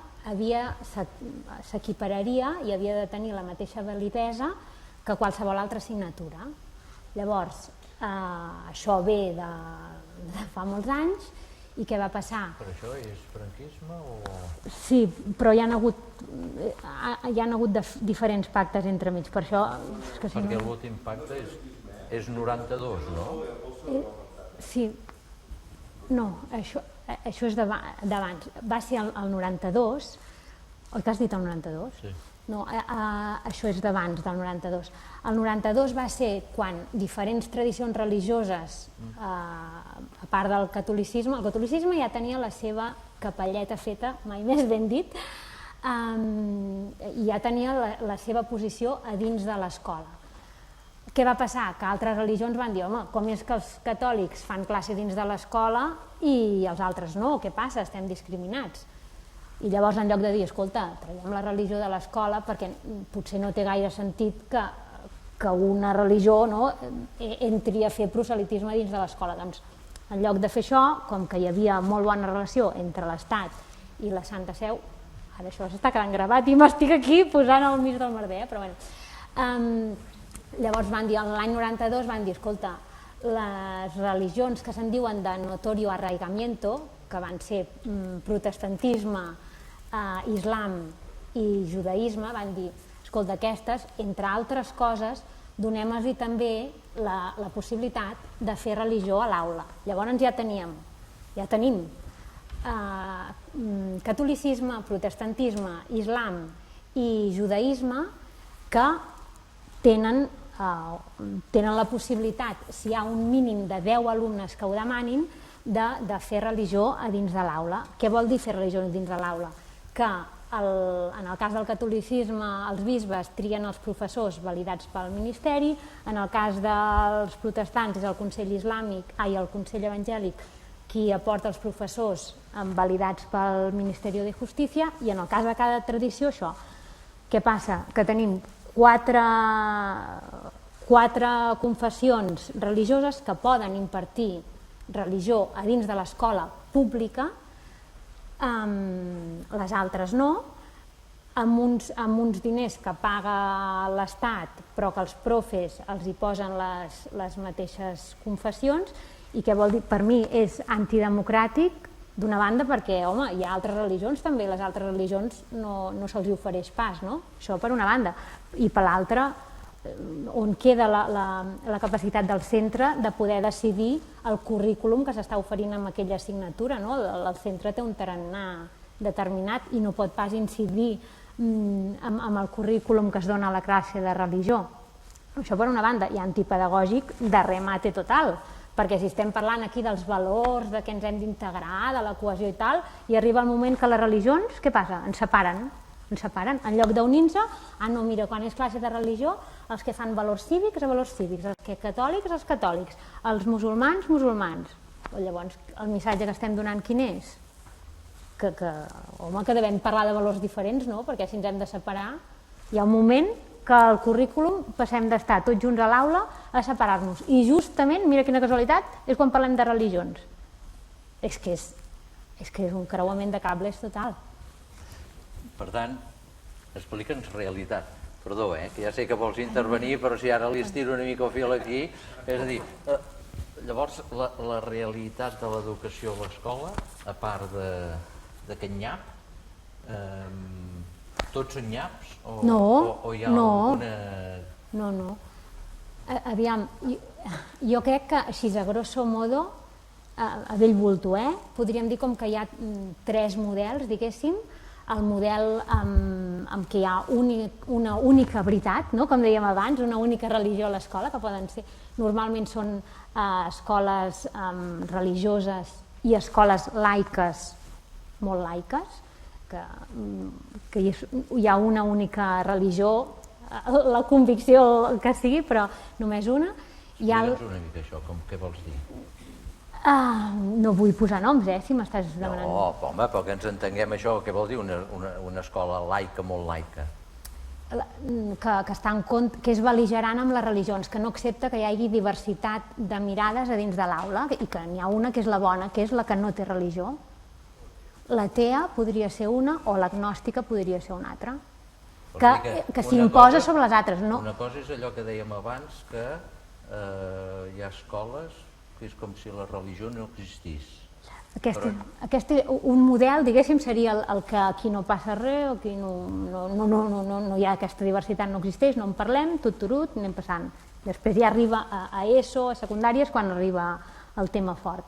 s'equipararia i havia de tenir la mateixa validesa que qualsevol altra assignatura. Llavors, això ve de fa molts anys, i què va passar? Per això és franquisme o...? Sí, però hi ha hagut diferents pactes entremig, per això... Perquè l'últim pacte és 92, no? Sí, no, això és d'abans. Va ser el 92, oi que has dit el 92? Sí. No, això és d'abans del 92. El 92 va ser quan diferents tradicions religioses, a part del catolicisme, el catolicisme ja tenia la seva capelleta feta, mai més ben dit, i ja tenia la seva posició a dins de l'escola. Què va passar? Que altres religions van dir, home, com és que els catòlics fan classe dins de l'escola i els altres no? Què passa? Estem discriminats. I llavors, en lloc de dir, escolta, traiem la religió de l'escola perquè potser no té gaire sentit que una religió entri a fer proselitisme dins de l'escola. Doncs, en lloc de fer això, com que hi havia molt bona relació entre l'Estat i la Santa Seu, ara això s'està quedant gravat i m'estic aquí posant al mig del merder, però bé. Llavors van dir, l'any 92 van dir, escolta, les religions que se'n diuen de notorio arraigamiento, que van ser protestantisme, islam i judaïsme, van dir, escolta, aquestes, entre altres coses, donem-los també la possibilitat de fer religió a l'aula. Llavors ja tenim catolicisme, protestantisme, islam i judaïsme que tenen la possibilitat, si hi ha un mínim de 10 alumnes que ho demanin, de fer religió a dins de l'aula. Què vol dir fer religió dins de l'aula? Que en el cas del catolicisme els bisbes trien els professors validats pel ministeri, en el cas dels protestants és el Consell Islàmic i el Consell Evangèlic qui aporta els professors validats pel Ministeri de Justícia, i en el cas de cada tradició això. Què passa? Que tenim quatre confessions religioses que poden impartir religió a dins de l'escola pública, les altres no, amb uns diners que paga l'Estat però que els profes els hi posen les mateixes confessions. I què vol dir? Per mi és antidemocràtic, d'una banda, perquè home, hi ha altres religions també, les altres religions no se'ls ofereix pas, no? Això per una banda. I per l'altra, on queda la capacitat del centre de poder decidir el currículum que s'està oferint amb aquella assignatura, no? El centre té un tarannà determinat i no pot pas incidir amb el currículum que es dona a la classe de religió. Això per una banda, i antipedagògic de remate total, perquè si estem parlant aquí dels valors, de què ens hem d'integrar, de la cohesió i tal, i arriba el moment que les religions, què passa? Ens separen. En lloc d'unir-se, no, mira, quan és classe de religió, els que fan valors cívics, els que catòlics, els catòlics, els musulmans. Llavors, el missatge que estem donant quin és? Que devem parlar de valors diferents, no? Perquè si ens hem de separar, hi ha un moment que al currículum passem d'estar tots junts a l'aula a separar-nos. I justament, mira quina casualitat, és quan parlem de religions. És que és un creuament de cables total. Per tant, explica'ns realitat. Perdó, que ja sé que vols intervenir, però si ara li estiro una mica el fil aquí, és a dir, llavors la realitat de l'educació a l'escola, a part d'aquest nyap, tots són nyaps? O hi ha alguna... No. Aviam, jo crec que així a grosso modo, a bell bulto, podríem dir com que hi ha 3 models, diguéssim, el model en què hi ha una única veritat, com dèiem abans, una única religió a l'escola, que poden ser, normalment són escoles religioses i escoles laiques, molt laiques, que hi ha una única religió, la convicció que sigui, però només una. Digue'ns una mica això, què vols dir? No vull posar noms, si m'estàs demanant. No, home, però que ens entenguem això, què vol dir una escola laica, molt laica? que és bel·ligerant amb les religions, que no accepta que hi hagi diversitat de mirades a dins de l'aula i que n'hi ha una que és la bona, que és la que no té religió. L'atea podria ser una o l'agnòstica podria ser una altra, que s'imposa sobre les altres. Una cosa és allò que dèiem abans, que hi ha escoles que és com si la religió no existís. Un model, diguéssim, seria el que aquí no passa res, aquí no hi ha aquesta diversitat, no existeix, no en parlem, tot, anem passant. Després ja arriba a ESO, a secundàries, quan arriba el tema fort.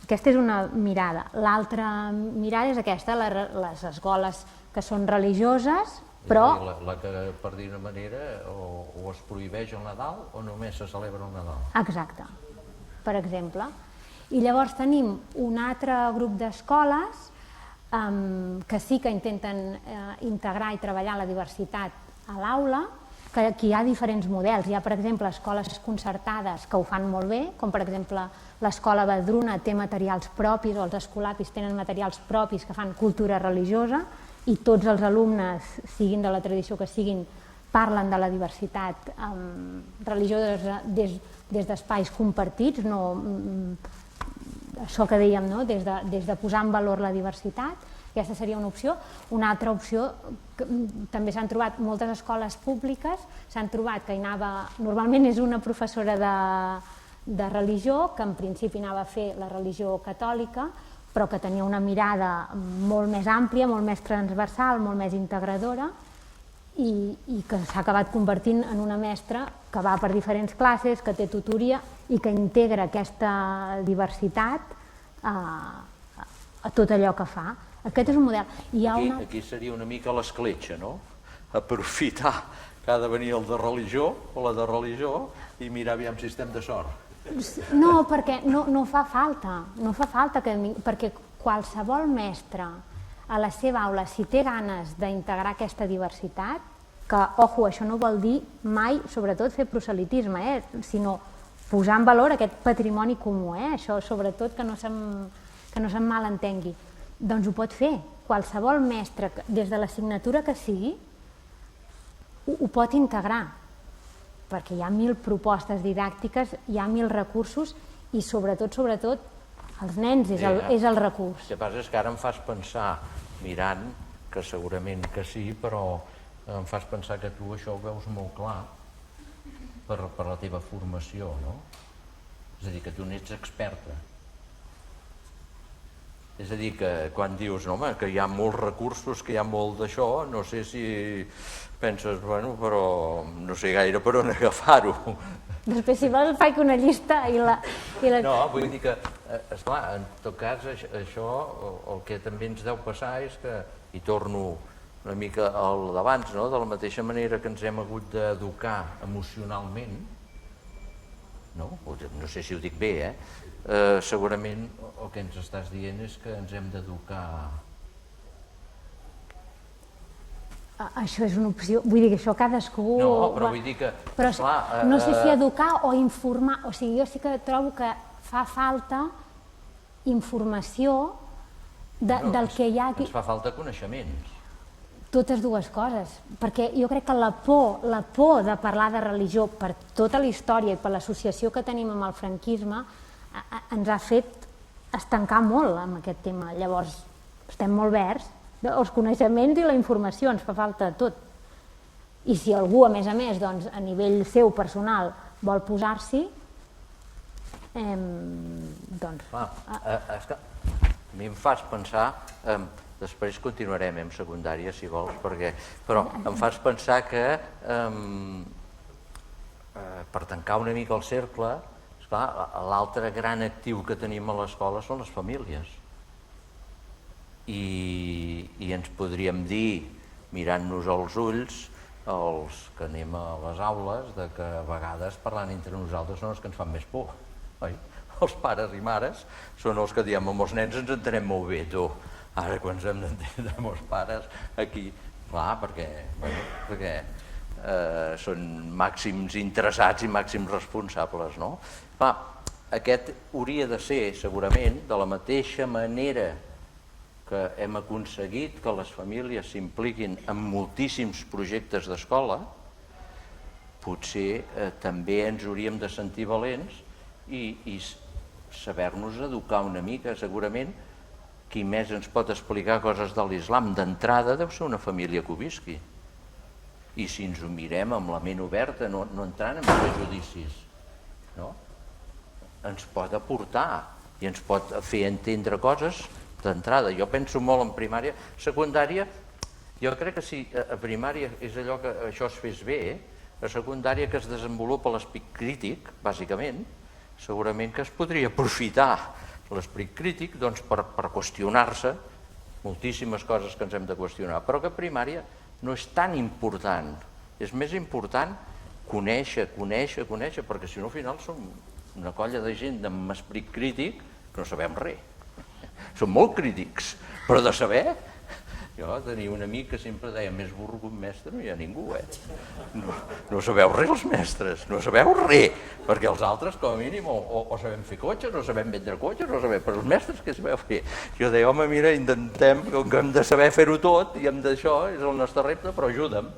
Aquesta és una mirada. L'altra mirada és aquesta, les escoles que són religioses, però... La que, per dir una manera, o es prohibeix el Nadal o només se celebra el Nadal. Exacte, per exemple. I llavors tenim un altre grup d'escoles que sí que intenten integrar i treballar la diversitat a l'aula, que aquí hi ha diferents models. Hi ha, per exemple, escoles concertades que ho fan molt bé, com per exemple l'escola Vedruna té materials propis, o els escolapis tenen materials propis que fan cultura religiosa, i tots els alumnes, siguin de la tradició que siguin, parlen de la diversitat religiosa des d'espais compartits, això que dèiem, des de posar en valor la diversitat. Aquesta seria una opció. Una altra opció, també s'han trobat moltes escoles públiques, s'han trobat que hi anava, normalment és una professora de religió, que en principi anava a fer la religió catòlica, però que tenia una mirada molt més àmplia, molt més transversal, molt més integradora, i que s'ha acabat convertint en una mestra que va per diferents classes, que té tutoria i que integra aquesta diversitat a tot allò que fa. Aquest és un model. Aquí seria una mica l'escletxa, no? Aprofitar que ha de venir el de religió o la de religió i mirar aviam si estem de sort. No, perquè no fa falta, perquè qualsevol mestre a la seva aula, si té ganes d'integrar aquesta diversitat, que, ojo, això no vol dir mai, sobretot, fer proselitisme, sinó posar en valor aquest patrimoni comú, això sobretot que no se'n malentengui. Doncs ho pot fer. Qualsevol mestre, des de l'assignatura que sigui, ho pot integrar, perquè hi ha 1000 propostes didàctiques, hi ha 1000 recursos i sobretot, els nens és el recurs. El que passa és que ara em fas pensar, mirant, que segurament que sí, però em fas pensar que tu això ho veus molt clar per la teva formació, no? És a dir, que tu n'ets experta. És a dir, que quan dius, no, home, que hi ha molts recursos, que hi ha molt d'això, no sé si penses, bueno, però no sé gaire per on agafar-ho. Després, si vols, faig una llista i la... No, vull dir que, esclar, en tot cas, això, el que també ens deu passar és que, i torno una mica al d'abans, no? De la mateixa manera que ens hem hagut d'educar emocionalment, no sé si ho dic bé, segurament el que ens estàs dient és que ens hem d'educar... Això és una opció, vull dir que això cadascú... No, però vull dir que... Però no sé si educar o informar, o sigui, jo sí que trobo que fa falta informació del que hi ha aquí. Ens fa falta coneixements. Totes dues coses, perquè jo crec que la por de parlar de religió per tota la història i per l'associació que tenim amb el franquisme ens ha fet estancar molt amb aquest tema. Llavors, estem molt verds, els coneixements i la informació, ens fa falta tot. I si algú, a més, a nivell seu personal vol posar-s'hi, doncs... A mi em fas pensar... Després continuarem en secundària, si vols, però em fas pensar que per tancar una mica el cercle, l'altre gran actiu que tenim a l'escola són les famílies. I ens podríem dir, mirant-nos als ulls, els que anem a les aules, que a vegades parlant entre nosaltres són els que ens fan més por. Els pares i mares són els que diem, amb els nens ens entenem molt bé, tu. Ara, quan hem d'entendre amb els pares, aquí, clar, perquè són màxims interessats i màxims responsables, no? Clar, aquest hauria de ser, segurament, de la mateixa manera que hem aconseguit que les famílies s'impliquin en moltíssims projectes d'escola, potser també ens hauríem de sentir valents i saber-nos educar una mica. Segurament qui més ens pot explicar coses de l'islam d'entrada deu ser una família que ho visqui. I si ens ho mirem amb la ment oberta, no entrant en prejudicis, no? Ens pot aportar i ens pot fer entendre coses d'entrada. Jo penso molt en primària. Secundària, jo crec que si a primària és allò que això es fes bé, a secundària que es desenvolupa l'esperit crític, bàsicament, segurament que es podria aprofitar l'esperit crític per qüestionar-se moltíssimes coses que ens hem de qüestionar, però que a primària no és tan important. És més important conèixer, perquè si no al final som una colla de gent amb esperit crític que no sabem res. Som molt crítics, però de saber... Jo tenia un amic que sempre deia més burro que un mestre no hi ha ningú, No sabeu res els mestres, no sabeu res, perquè els altres com a mínim o sabem fer cotxes, o sabem vendre cotxes, però els mestres què sabeu fer? Jo deia, home, mira, intentem, com que hem de saber fer-ho tot, i hem d'això, és el nostre repte, però ajuda'm.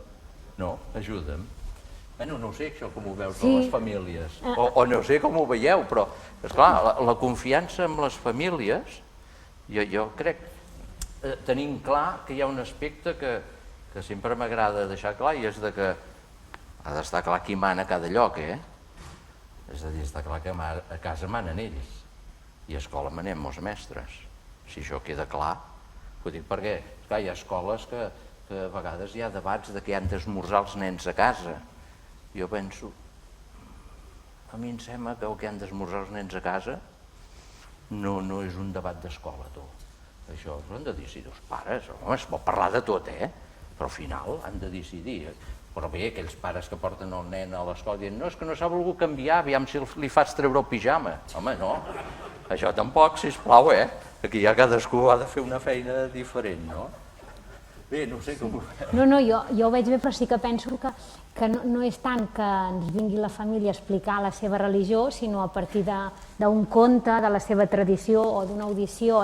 No, ajuda'm. Bueno, no sé això com ho veus de les famílies, o no sé com ho veieu, però, esclar, la confiança en les famílies, jo crec, tenim clar que hi ha un aspecte que sempre m'agrada deixar clar, i és que ha d'estar clar qui mana a cada lloc, És a dir, està clar que a casa manen ells, i a escola manem els mestres. Si això queda clar, ho dic perquè hi ha escoles que a vegades hi ha debats de que han d'esmorzar els nens a casa. Jo penso, a mi em sembla que el que han d'esmorzar els nens a casa no és un debat d'escola, tu. Això ho han de decidir els pares. Home, es pot parlar de tot, però al final han de decidir. Però bé, aquells pares que porten el nen a l'escola dient no, és que no s'ha volgut canviar, aviam si li fas treure el pijama. Home, no, això tampoc, sisplau, Aquí ja cadascú ha de fer una feina diferent, no? Bé, no sé com ho veus. No, jo ho veig bé, però sí que penso que no és tant que ens vingui la família a explicar la seva religió, sinó a partir d'un conte, de la seva tradició o d'una audició,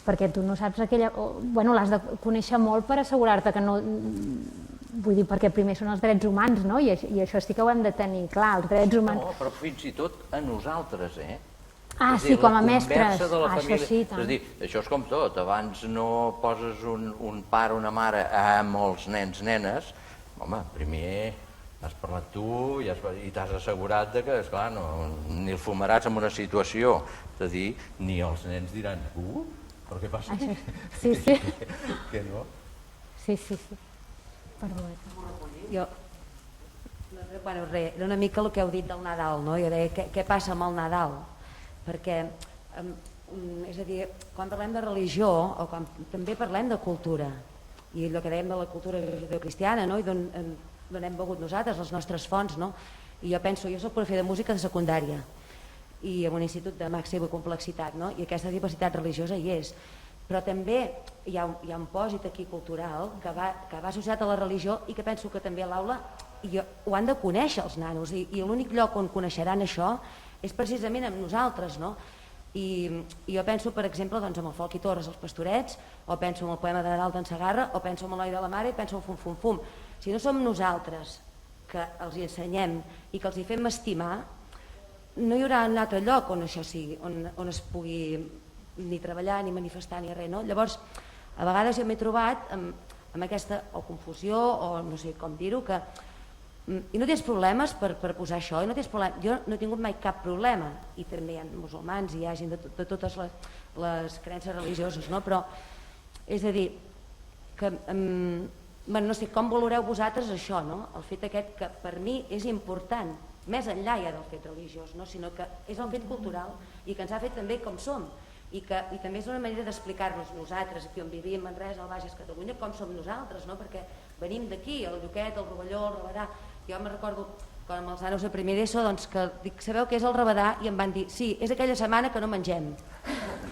perquè tu no saps aquella... Bueno, l'has de conèixer molt per assegurar-te que no... Vull dir, perquè primer són els drets humans, no? I això sí que ho hem de tenir clar, els drets humans... No, però fins i tot a nosaltres, Ah, sí, com a mestres. Això sí, tant. És a dir, això és com tot. Abans no poses un pare o una mare amb els nens, nenes. Home, primer has parlat tu i t'has assegurat que, esclar, ni el fumaràs en una situació. És a dir, ni els nens diran, però què passa aquí? Sí. Que no? Sí. Perdó. Jo... Bueno, res, era una mica el que heu dit del Nadal, no? Jo deia, què passa amb el Nadal? Perquè, és a dir, quan parlem de religió, o quan també parlem de cultura, i el que dèiem de la cultura judeocristiana, no? I d'on hem begut nosaltres, les nostres fonts, no? I jo penso, jo soc profe de música de secundària, i en un institut de màxima complexitat, no? I aquesta diversitat religiosa hi és, però també hi ha un pòsit aquí cultural que va associat a la religió i que penso que també a l'aula ho han de conèixer els nanos, i l'únic lloc on coneixeran això és precisament amb nosaltres, no? I jo penso, per exemple, en el Folk i Torres, els Pastorets, o penso en el poema de Nadal d'en Segarra, o penso en l'Eloi de la Mare, i penso en Fum Fum Fum. Si no som nosaltres que els hi ensenyem i que els hi fem estimar, no hi haurà un altre lloc on això sigui, on es pugui ni treballar, ni manifestar, ni res, no? Llavors, a vegades jo m'he trobat amb aquesta o confusió, o no sé com dir-ho, que i no tens problemes per posar això, jo no he tingut mai cap problema, i també hi ha musulmans i hi ha gent de totes les creences religioses, no? Però és a dir que no sé com valoreu vosaltres això, no? El fet aquest que per mi és important, més enllà ja del fet religiós, no? Sinó que és el fet cultural i que ens ha fet també com som, i també és una manera d'explicar-nos nosaltres aquí on vivim, en res, al Bages, Catalunya, com som nosaltres, no? Perquè venim d'aquí, el Lluquet, el Rovelló, el Rabadà. Jo me'n recordo quan amb els nanos de primer d'ESO, doncs, que dic, sabeu què és el Rabadà? I em van dir, sí, és aquella setmana que no mengem.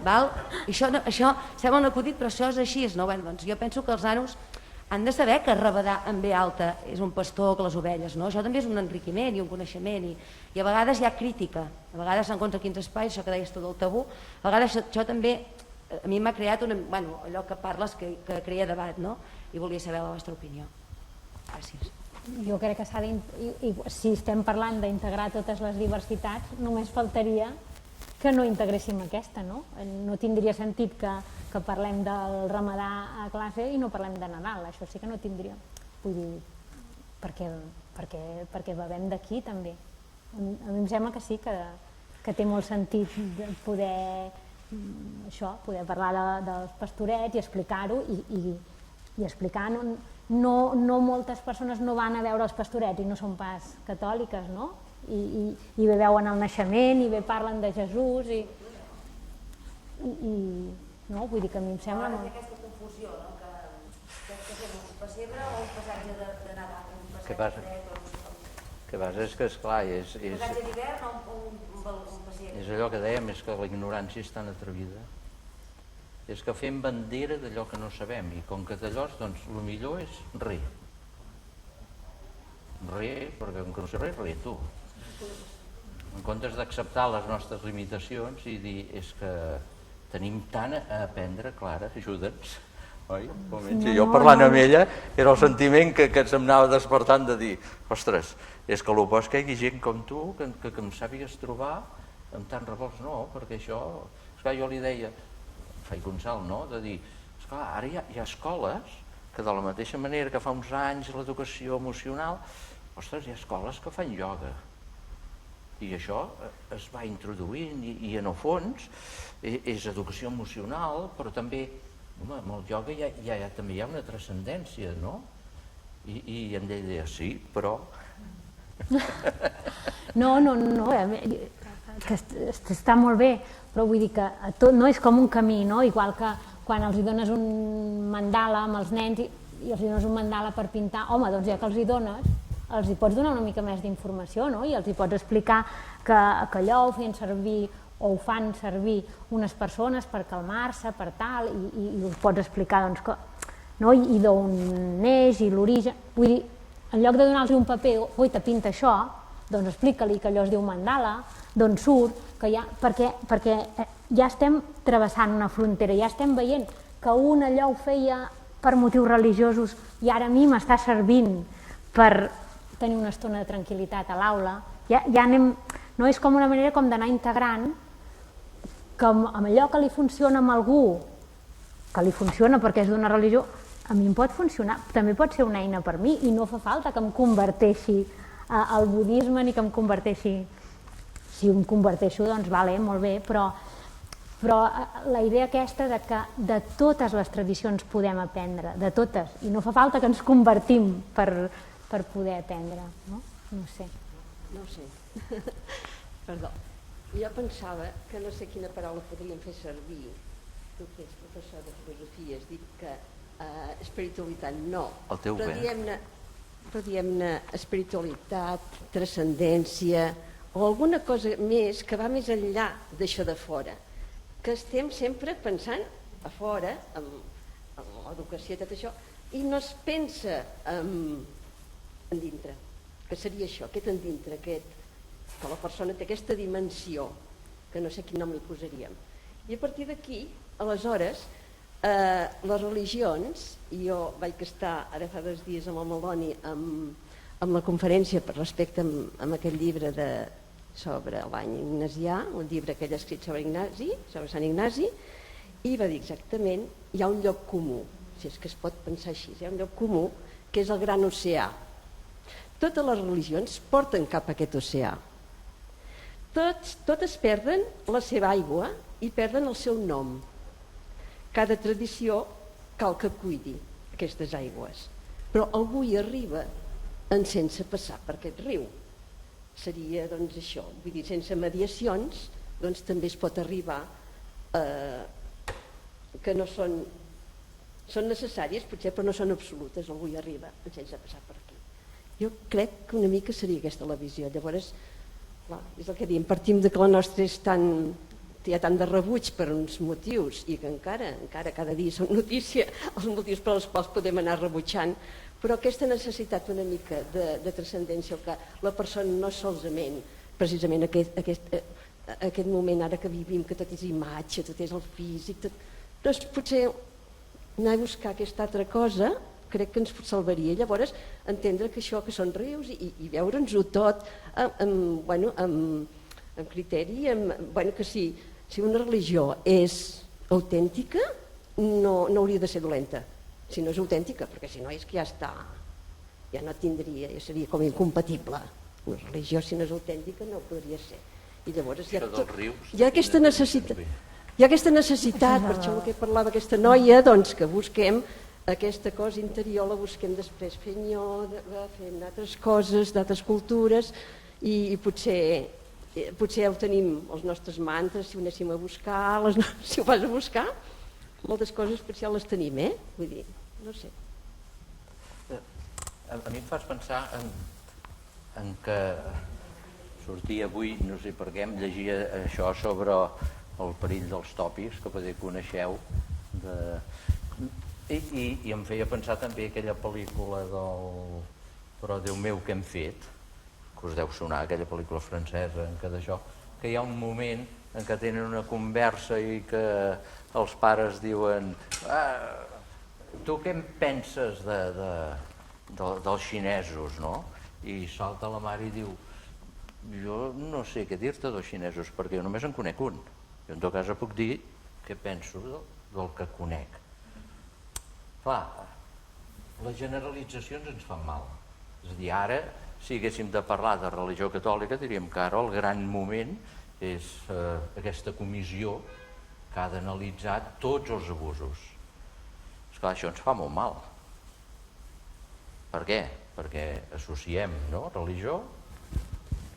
Val? I això sembla un acudit, però això és així, no? Bé, doncs jo penso que els nanos han de saber que Rabadà en ve alta és un pastor que les ovelles, no? Això també és un enriquiment i un coneixement, i a vegades hi ha crítica, a vegades en contra quins espais, això que deies tu del tabú, a vegades això també a mi m'ha creat allò que parles que crea debat, no? I volia saber la vostra opinió. Gràcies. Jo crec que si estem parlant d'integrar totes les diversitats, només faltaria que no integréssim aquesta, no? No tindria sentit que parlem del Ramadà a classe i no parlem de Nadal, això sí que no tindria. Vull dir, perquè bevem d'aquí també. A mi em sembla que sí, que té molt sentit poder parlar dels pastorets i explicar-ho i explicar. No moltes persones no van a veure els pastorets i no són pas catòliques, no? I bé veuen el naixement i bé parlen de Jesús i no, vull dir que a mi em sembla... Ara té aquesta confusió, no? Que fem un pessebre o un passatge de Nadal, un passatge que passa és que, esclar, és d'hivern o un pessebre? És allò que dèiem, és que la ignorància és tan atrevida. És que fem bandera d'allò que no sabem, i com que d'allò, doncs, el millor és res. Res, perquè com que no sé res tu. En comptes d'acceptar les nostres limitacions i dir, és que tenim tant a aprendre, Clara, ajuda'ns. Oi? Jo parlant amb ella era el sentiment que se'm anava despertant de dir, ostres, és que l'opost que hi hagi gent com tu que em sàpigues trobar amb tants revolts, no, perquè això, esclar, jo li deia, faig un salt, no?, de dir, esclar, ara hi ha escoles que de la mateixa manera que fa uns anys l'educació emocional, ostres, hi ha escoles que fan ioga i això es va introduint i en el fons és educació emocional, però també amb el ioga també hi ha una transcendència, no? I em deia, sí, però... No, que està molt bé, però vull dir que no és com un camí, no? Igual que quan els hi dones un mandala amb els nens i els hi dones un mandala per pintar, home, doncs ja que els hi dones, els hi pots donar una mica més d'informació, no? I els hi pots explicar que allò ho feien servir o ho fan servir unes persones per calmar-se, per tal, i ho pots explicar, doncs, i d'on neix i l'origen. Vull dir, en lloc de donar-los un paper, oi, te pinta això, doncs explica-li que allò es diu mandala, d'on surt, perquè ja estem travessant una frontera, ja estem veient que un allò ho feia per motius religiosos i ara a mi m'està servint per tenir una estona de tranquil·litat a l'aula. Ja anem, no és com una manera com d'anar integrant que amb allò que li funciona a algú, que li funciona perquè és d'una religió, a mi em pot funcionar, també pot ser una eina per mi i no fa falta que em converteixi al budisme ni que em converteixi, si em converteixo doncs vale, molt bé, però la idea aquesta de que de totes les tradicions podem aprendre, de totes, i no fa falta que ens convertim per poder aprendre, no? No sé. No ho sé. Perdó. Jo pensava que no sé quina paraula podríem fer servir, tu que ets professor de filosofia, has dit que espiritualitat no, però diguem-ne espiritualitat, transcendència o alguna cosa més que va més enllà d'això de fora, que estem sempre pensant a fora, en l'educació i tot això, i no es pensa en dintre, que seria això, aquest en dintre, que la persona té aquesta dimensió, que no sé quin nom li posaríem. I a partir d'aquí, aleshores, les religions, i jo vaig estar ara fa 2 dies amb el Maldoni amb la conferència per respecte amb aquest llibre sobre l'any ignasià, un llibre que ell ha escrit sobre Sant Ignasi, i va dir exactament, hi ha un lloc comú, si és que es pot pensar així, hi ha un lloc comú que és el gran oceà. Totes les religions porten cap a aquest oceà. Totes perden la seva aigua i perden el seu nom. Cada tradició cal que cuidi aquestes aigües, però algú hi arriba sense passar per aquest riu. Seria doncs això, vull dir, sense mediacions doncs també es pot arribar que no són necessàries potser, però no són absolutes, algú hi arriba sense passar per aquí. Jo crec que una mica seria aquesta la visió. Llavors, clar, és el que diem, partim de que la nostra hi ha tant de rebuig per uns motius i que encara cada dia són notícia els motius per als quals podem anar rebutjant, però aquesta necessitat una mica de transcendència, que la persona no solament precisament aquest moment ara que vivim, que tot és imatge, tot és el físic, doncs potser anar a buscar aquesta altra cosa crec que ens salvaria. Llavors entendre que això que són rius i veure'ns-ho tot amb criteri, que si una religió és autèntica no hauria de ser dolenta, si no és autèntica, perquè si no és que ja està, ja no tindria, ja seria com incompatible. Una religió si no és autèntica no podria ser. I llavors hi ha aquesta necessitat, per això el que parlava aquesta noia, doncs que busquem aquesta cosa interior, la busquem després fent ioga, fent altres coses, d'altres cultures, i potser ja ho tenim, els nostres mantres, si ho anéssim a buscar, si ho vas a buscar, moltes coses potser ja les tenim, vull dir, no sé. A mi em fas pensar en que sortia avui, no sé per què, em llegia això sobre el perill dels tòpics, que potser coneixeu, i em feia pensar també aquella pel·lícula del Però Déu meu, què hem fet? Que us deu sonar, aquella pel·lícula francesa en què d'això, que hi ha un moment en què tenen una conversa i que els pares diuen tu què en penses dels xinesos, no? I salta la mare i diu jo no sé què dir-te dels xinesos perquè jo només en conec un. Jo en tot cas puc dir què penso del que conec. Clar, les generalitzacions ens fan mal. És a dir, ara, si haguéssim de parlar de religió catòlica, diríem que ara el gran moment és aquesta comissió que ha d'analitzar tots els abusos. Esclar, això ens fa molt mal. Per què? Perquè associem religió.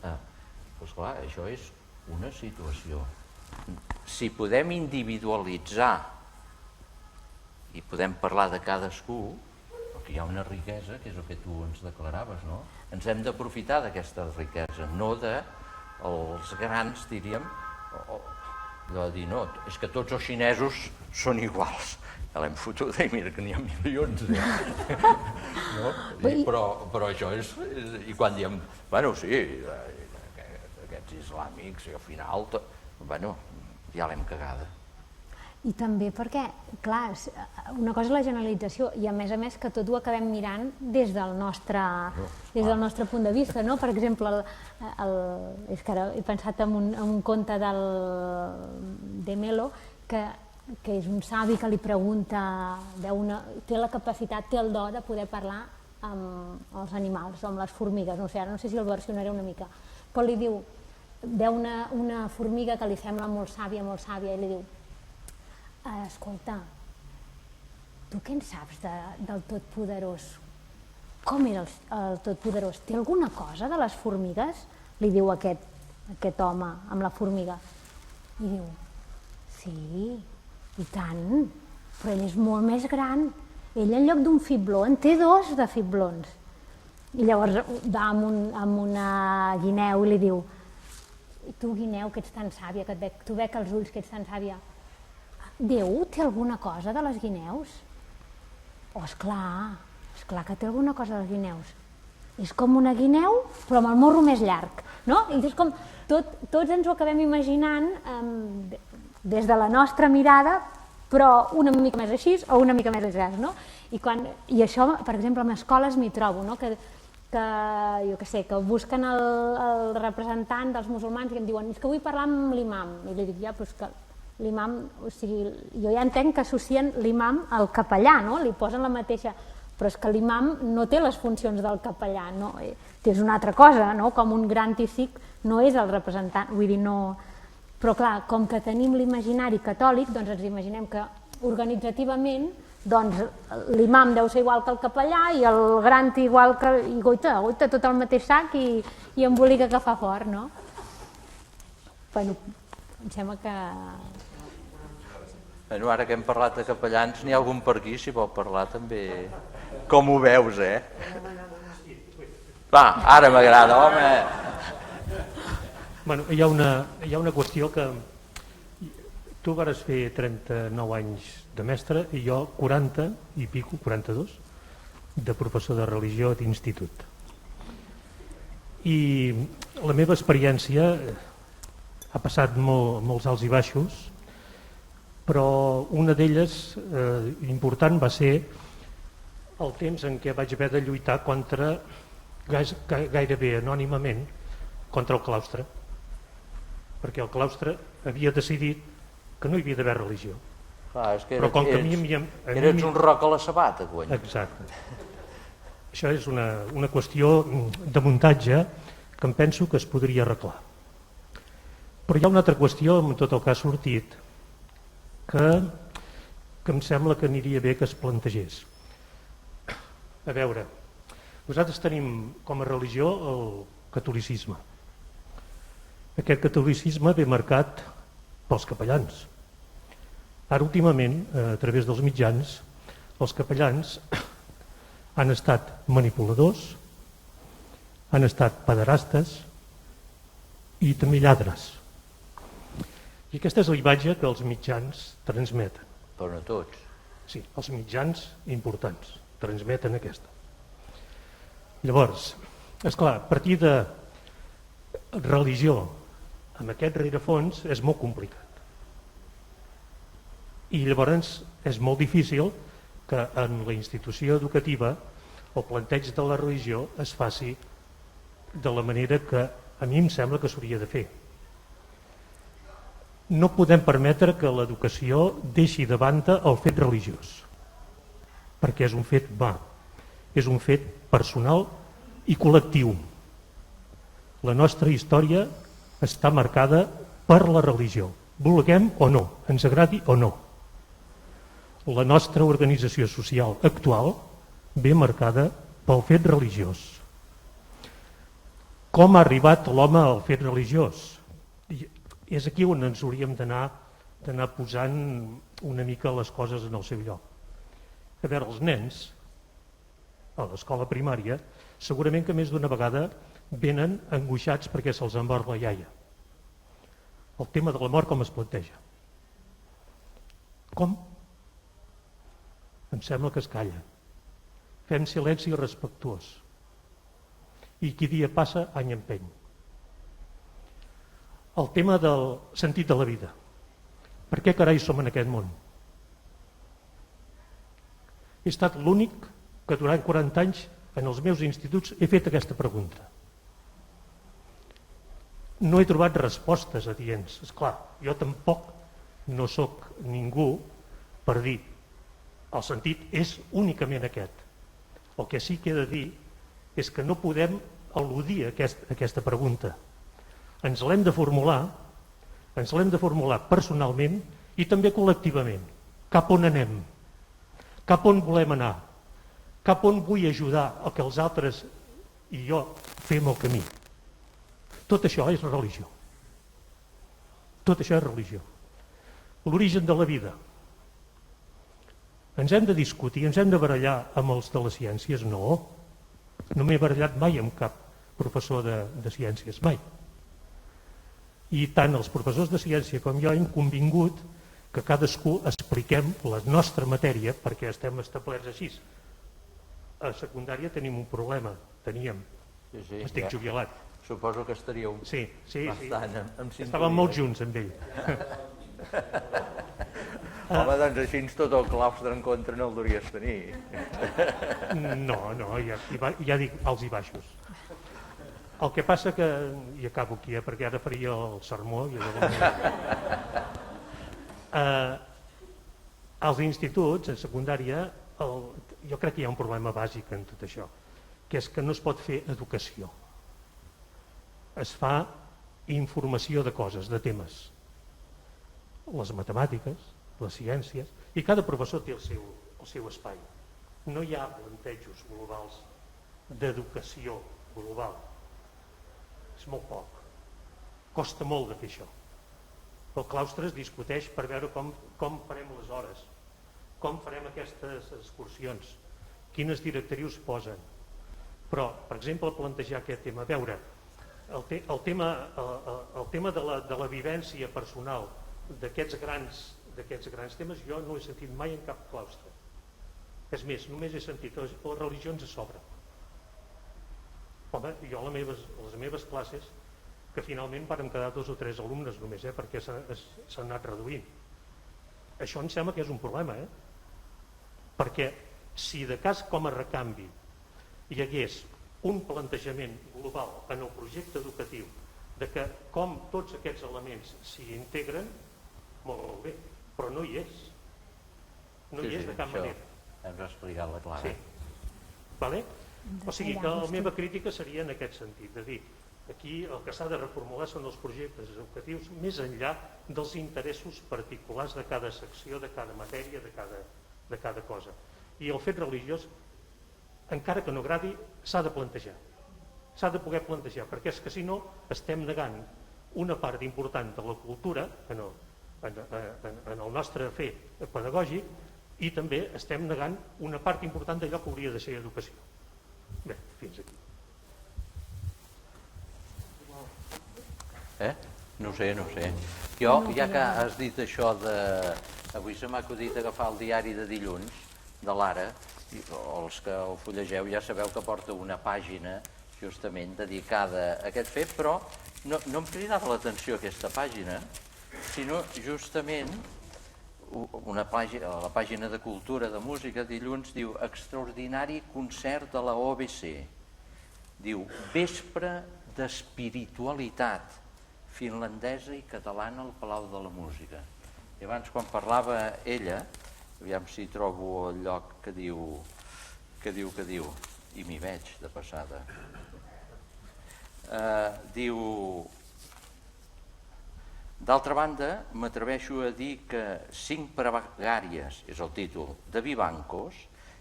Doncs clar, això és una situació. Si podem individualitzar i podem parlar de cadascú, perquè hi ha una riquesa, que és el que tu ens declaraves, no? Ens hem d'aprofitar d'aquesta riquesa, no dels grans, diríem, de dir, no, és que tots els xinesos són iguals. Ja l'hem fotut i mira que n'hi ha milions. Però això és... I quan diem, bueno, sí, aquests islàmics, i al final, bueno, ja l'hem cagada. I també perquè, clar, una cosa és la generalització i a més que tot ho acabem mirant des del nostre punt de vista, no? Per exemple, és que ara he pensat en un conte de Melo que és un savi que li pregunta, té la capacitat, té el do de poder parlar amb els animals, amb les formigues, no sé, ara no sé si el versionaré una mica, però li diu, veu una formiga que li sembla molt sàvia i li diu, escolta, tu què en saps del Totpoderós? Com era el Totpoderós? Té alguna cosa de les formigues? Li diu aquest home amb la formiga. I diu, sí, i tant, però ell és molt més gran. Ell en lloc d'un fibló en té 2 de fiblons. I llavors va amb una guineu i li diu, tu guineu que ets tan sàvia, tu bec els ulls que ets tan sàvia, Déu té alguna cosa de les guineus? Oh, esclar que té alguna cosa de les guineus. És com una guineu, però amb el morro més llarg, no? I és com, tots ens ho acabem imaginant des de la nostra mirada, però una mica més així o una mica més així, no? I això, per exemple, en escoles m'hi trobo, no? Que jo què sé, que busquen el representant dels musulmans i em diuen, és que vull parlar amb l'imam. I li dic, ja, però és que l'imam, o sigui, jo ja entenc que associen l'imam al capellà, no? Li posen la mateixa, però és que l'imam no té les funcions del capellà, no? És una altra cosa, no? Com un gran tísic no és el representant, vull dir, no... Però clar, com que tenim l'imaginari catòlic, doncs ens imaginem que organitzativament doncs l'imam deu ser igual que el capellà i el gran igual que... i goita, tot el mateix sac i embolica que fa fort, no? Bueno, em sembla que... Bueno, ara que hem parlat de capellans, n'hi ha algun per aquí, si vol parlar també. Com ho veus, Va, ara m'agrada, home! Bueno, hi ha una qüestió que... Tu vas fer 39 anys de mestre i jo 40 i pico, 42, de professor de religió d'institut. I la meva experiència ha passat molts alts i baixos, però una d'elles important va ser el temps en què vaig haver de lluitar contra, gairebé anònimament, contra el claustre, perquè el claustre havia decidit que no hi havia d'haver religió. Clar, és que Però com que eres un roc a la sabata, guany. Exacte. Això és una qüestió de muntatge que em penso que es podria arreglar. Però hi ha una altra qüestió, en tot el que ha sortit, que em sembla que aniria bé que es plantegés. A veure, nosaltres tenim com a religió el catolicisme. Aquest catolicisme ve marcat pels capellans. Ara, últimament, a través dels mitjans, els capellans han estat manipuladors, han estat pederastes i també lladres. I aquesta és la imatge que els mitjans transmeten. Però no tots. Sí, els mitjans importants transmeten aquesta. Llavors, esclar, a partir de religió amb aquest rerefons és molt complicat. I llavors és molt difícil que en la institució educativa el planteig de la religió es faci de la manera que a mi em sembla que s'hauria de fer. No podem permetre que l'educació deixi de banda el fet religiós, perquè és un fet humà, és un fet personal i col·lectiu. La nostra història està marcada per la religió, vulguem o no, ens agradi o no. La nostra organització social actual ve marcada pel fet religiós. Com ha arribat l'home al fet religiós? És aquí on ens hauríem d'anar posant una mica les coses en el seu lloc. A veure, els nens a l'escola primària segurament que més d'una vegada venen angoixats perquè se'ls en mor la iaia. El tema de la mort com es planteja? Com? Em sembla que es calla. Fem silenci respectuós. I qui dia passa, any empeny. El tema del sentit de la vida. Per què carai som en aquest món? He estat l'únic que durant 40 anys en els meus instituts he fet aquesta pregunta. No he trobat respostes adients. Esclar, jo tampoc no sóc ningú per dir el sentit és únicament aquest. El que sí que he de dir és que no podem al·ludir aquesta pregunta. Ens l'hem de formular personalment i també col·lectivament. Cap on anem? Cap on volem anar? Cap on vull ajudar a que els altres i jo fem el camí? Tot això és religió. Tot això és religió. L'origen de la vida. Ens hem de discutir, ens hem de barallar amb els de les ciències? No. No m'he barallat mai amb cap professor de ciències, mai. I tant els professors de ciència com jo hem convingut que cadascú expliquem la nostra matèria perquè estem establerts així. A secundària tenim un problema, teníem. Sí, estic jubilat. Suposo que estaríeu bastant en sintonia. Estàvem molt junts amb ell. Home, doncs així tot el claustre en contra no el deuries tenir. No, ja dic alts i baixos. El que passa que, i acabo aquí, perquè ara faria el sermó, als instituts, en secundària, jo crec que hi ha un problema bàsic en tot això, que és que no es pot fer educació. Es fa informació de coses, de temes. Les matemàtiques, les ciències, i cada professor té el seu espai. No hi ha plantejos globals d'educació global. És molt poc. Costa molt de fer això. El claustre es discuteix per veure com farem les hores, com farem aquestes excursions, quines directrius posen. Però, per exemple, plantejar aquest tema. A veure, el tema de la vivència personal d'aquests grans temes jo no he sentit mai en cap claustre. És més, només he sentit les religions a sobre. Home, jo a les meves classes que finalment vàrem quedar 2 o 3 alumnes només, perquè s'han anat reduint. Això em sembla que és un problema, perquè si de cas com a recanvi hi hagués un plantejament global en el projecte educatiu de que com tots aquests elements s'hi integren, molt bé, però no hi és. No hi és de cap manera. Hem explicat la Clara. Sí. Vale? O sigui que la meva crítica seria en aquest sentit, de dir, aquí el que s'ha de reformular són els projectes educatius més enllà dels interessos particulars de cada secció, de cada matèria, de cada cosa. I el fet religiós, encara que no agradi, s'ha de plantejar. S'ha de poder plantejar, perquè és que si no estem negant una part important de la cultura en el nostre fer pedagògic i també estem negant una part important d'allò que hauria de ser educació. Bé, fins aquí. No ho sé. Jo, ja que has dit això de... Avui se m'ha acudit agafar el diari de dilluns, de l'Ara, o els que el fullegeu ja sabeu que porta una pàgina justament dedicada a aquest fet, però no em cridava l'atenció aquesta pàgina, sinó justament la pàgina de cultura, de música, dilluns, diu extraordinari concert de la OBC. Diu vespre d'espiritualitat finlandesa i catalana al Palau de la Música. I abans quan parlava ella, aviam si trobo el lloc que diu, i m'hi veig de passada. Diu, d'altra banda, m'atreveixo a dir que 5 pregàries, és el títol, de Vivancos,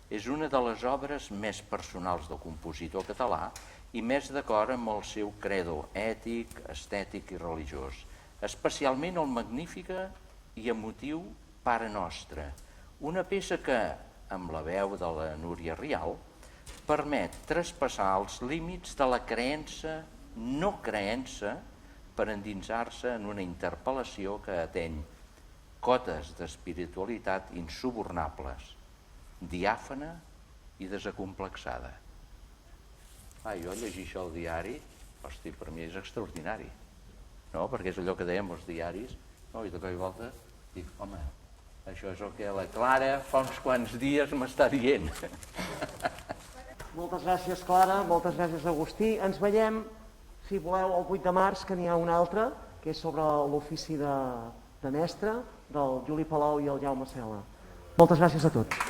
és una de les obres més personals del compositor català i més d'acord amb el seu credo ètic, estètic i religiós, especialment el magnífica i emotiu Pare Nostre, una peça que, amb la veu de la Núria Rial, permet traspassar els límits de la creença-no creença per endinsar-se en una interpel·lació que ateny cotes d'espiritualitat insubornables, diàfana i desacomplexada. Jo llegir això al diari, hosti, per mi és extraordinari, no? Perquè és allò que dèiem els diaris, i de cop i volta dic, home, això és el que la Clara fa uns quants dies m'està dient. Moltes gràcies, Clara, moltes gràcies, Agustí. Ens veiem, si voleu, el 8 de març, que n'hi ha un altre, que és sobre l'ofici de mestre, del Juli Palau i el Jaume Cela. Moltes gràcies a tots.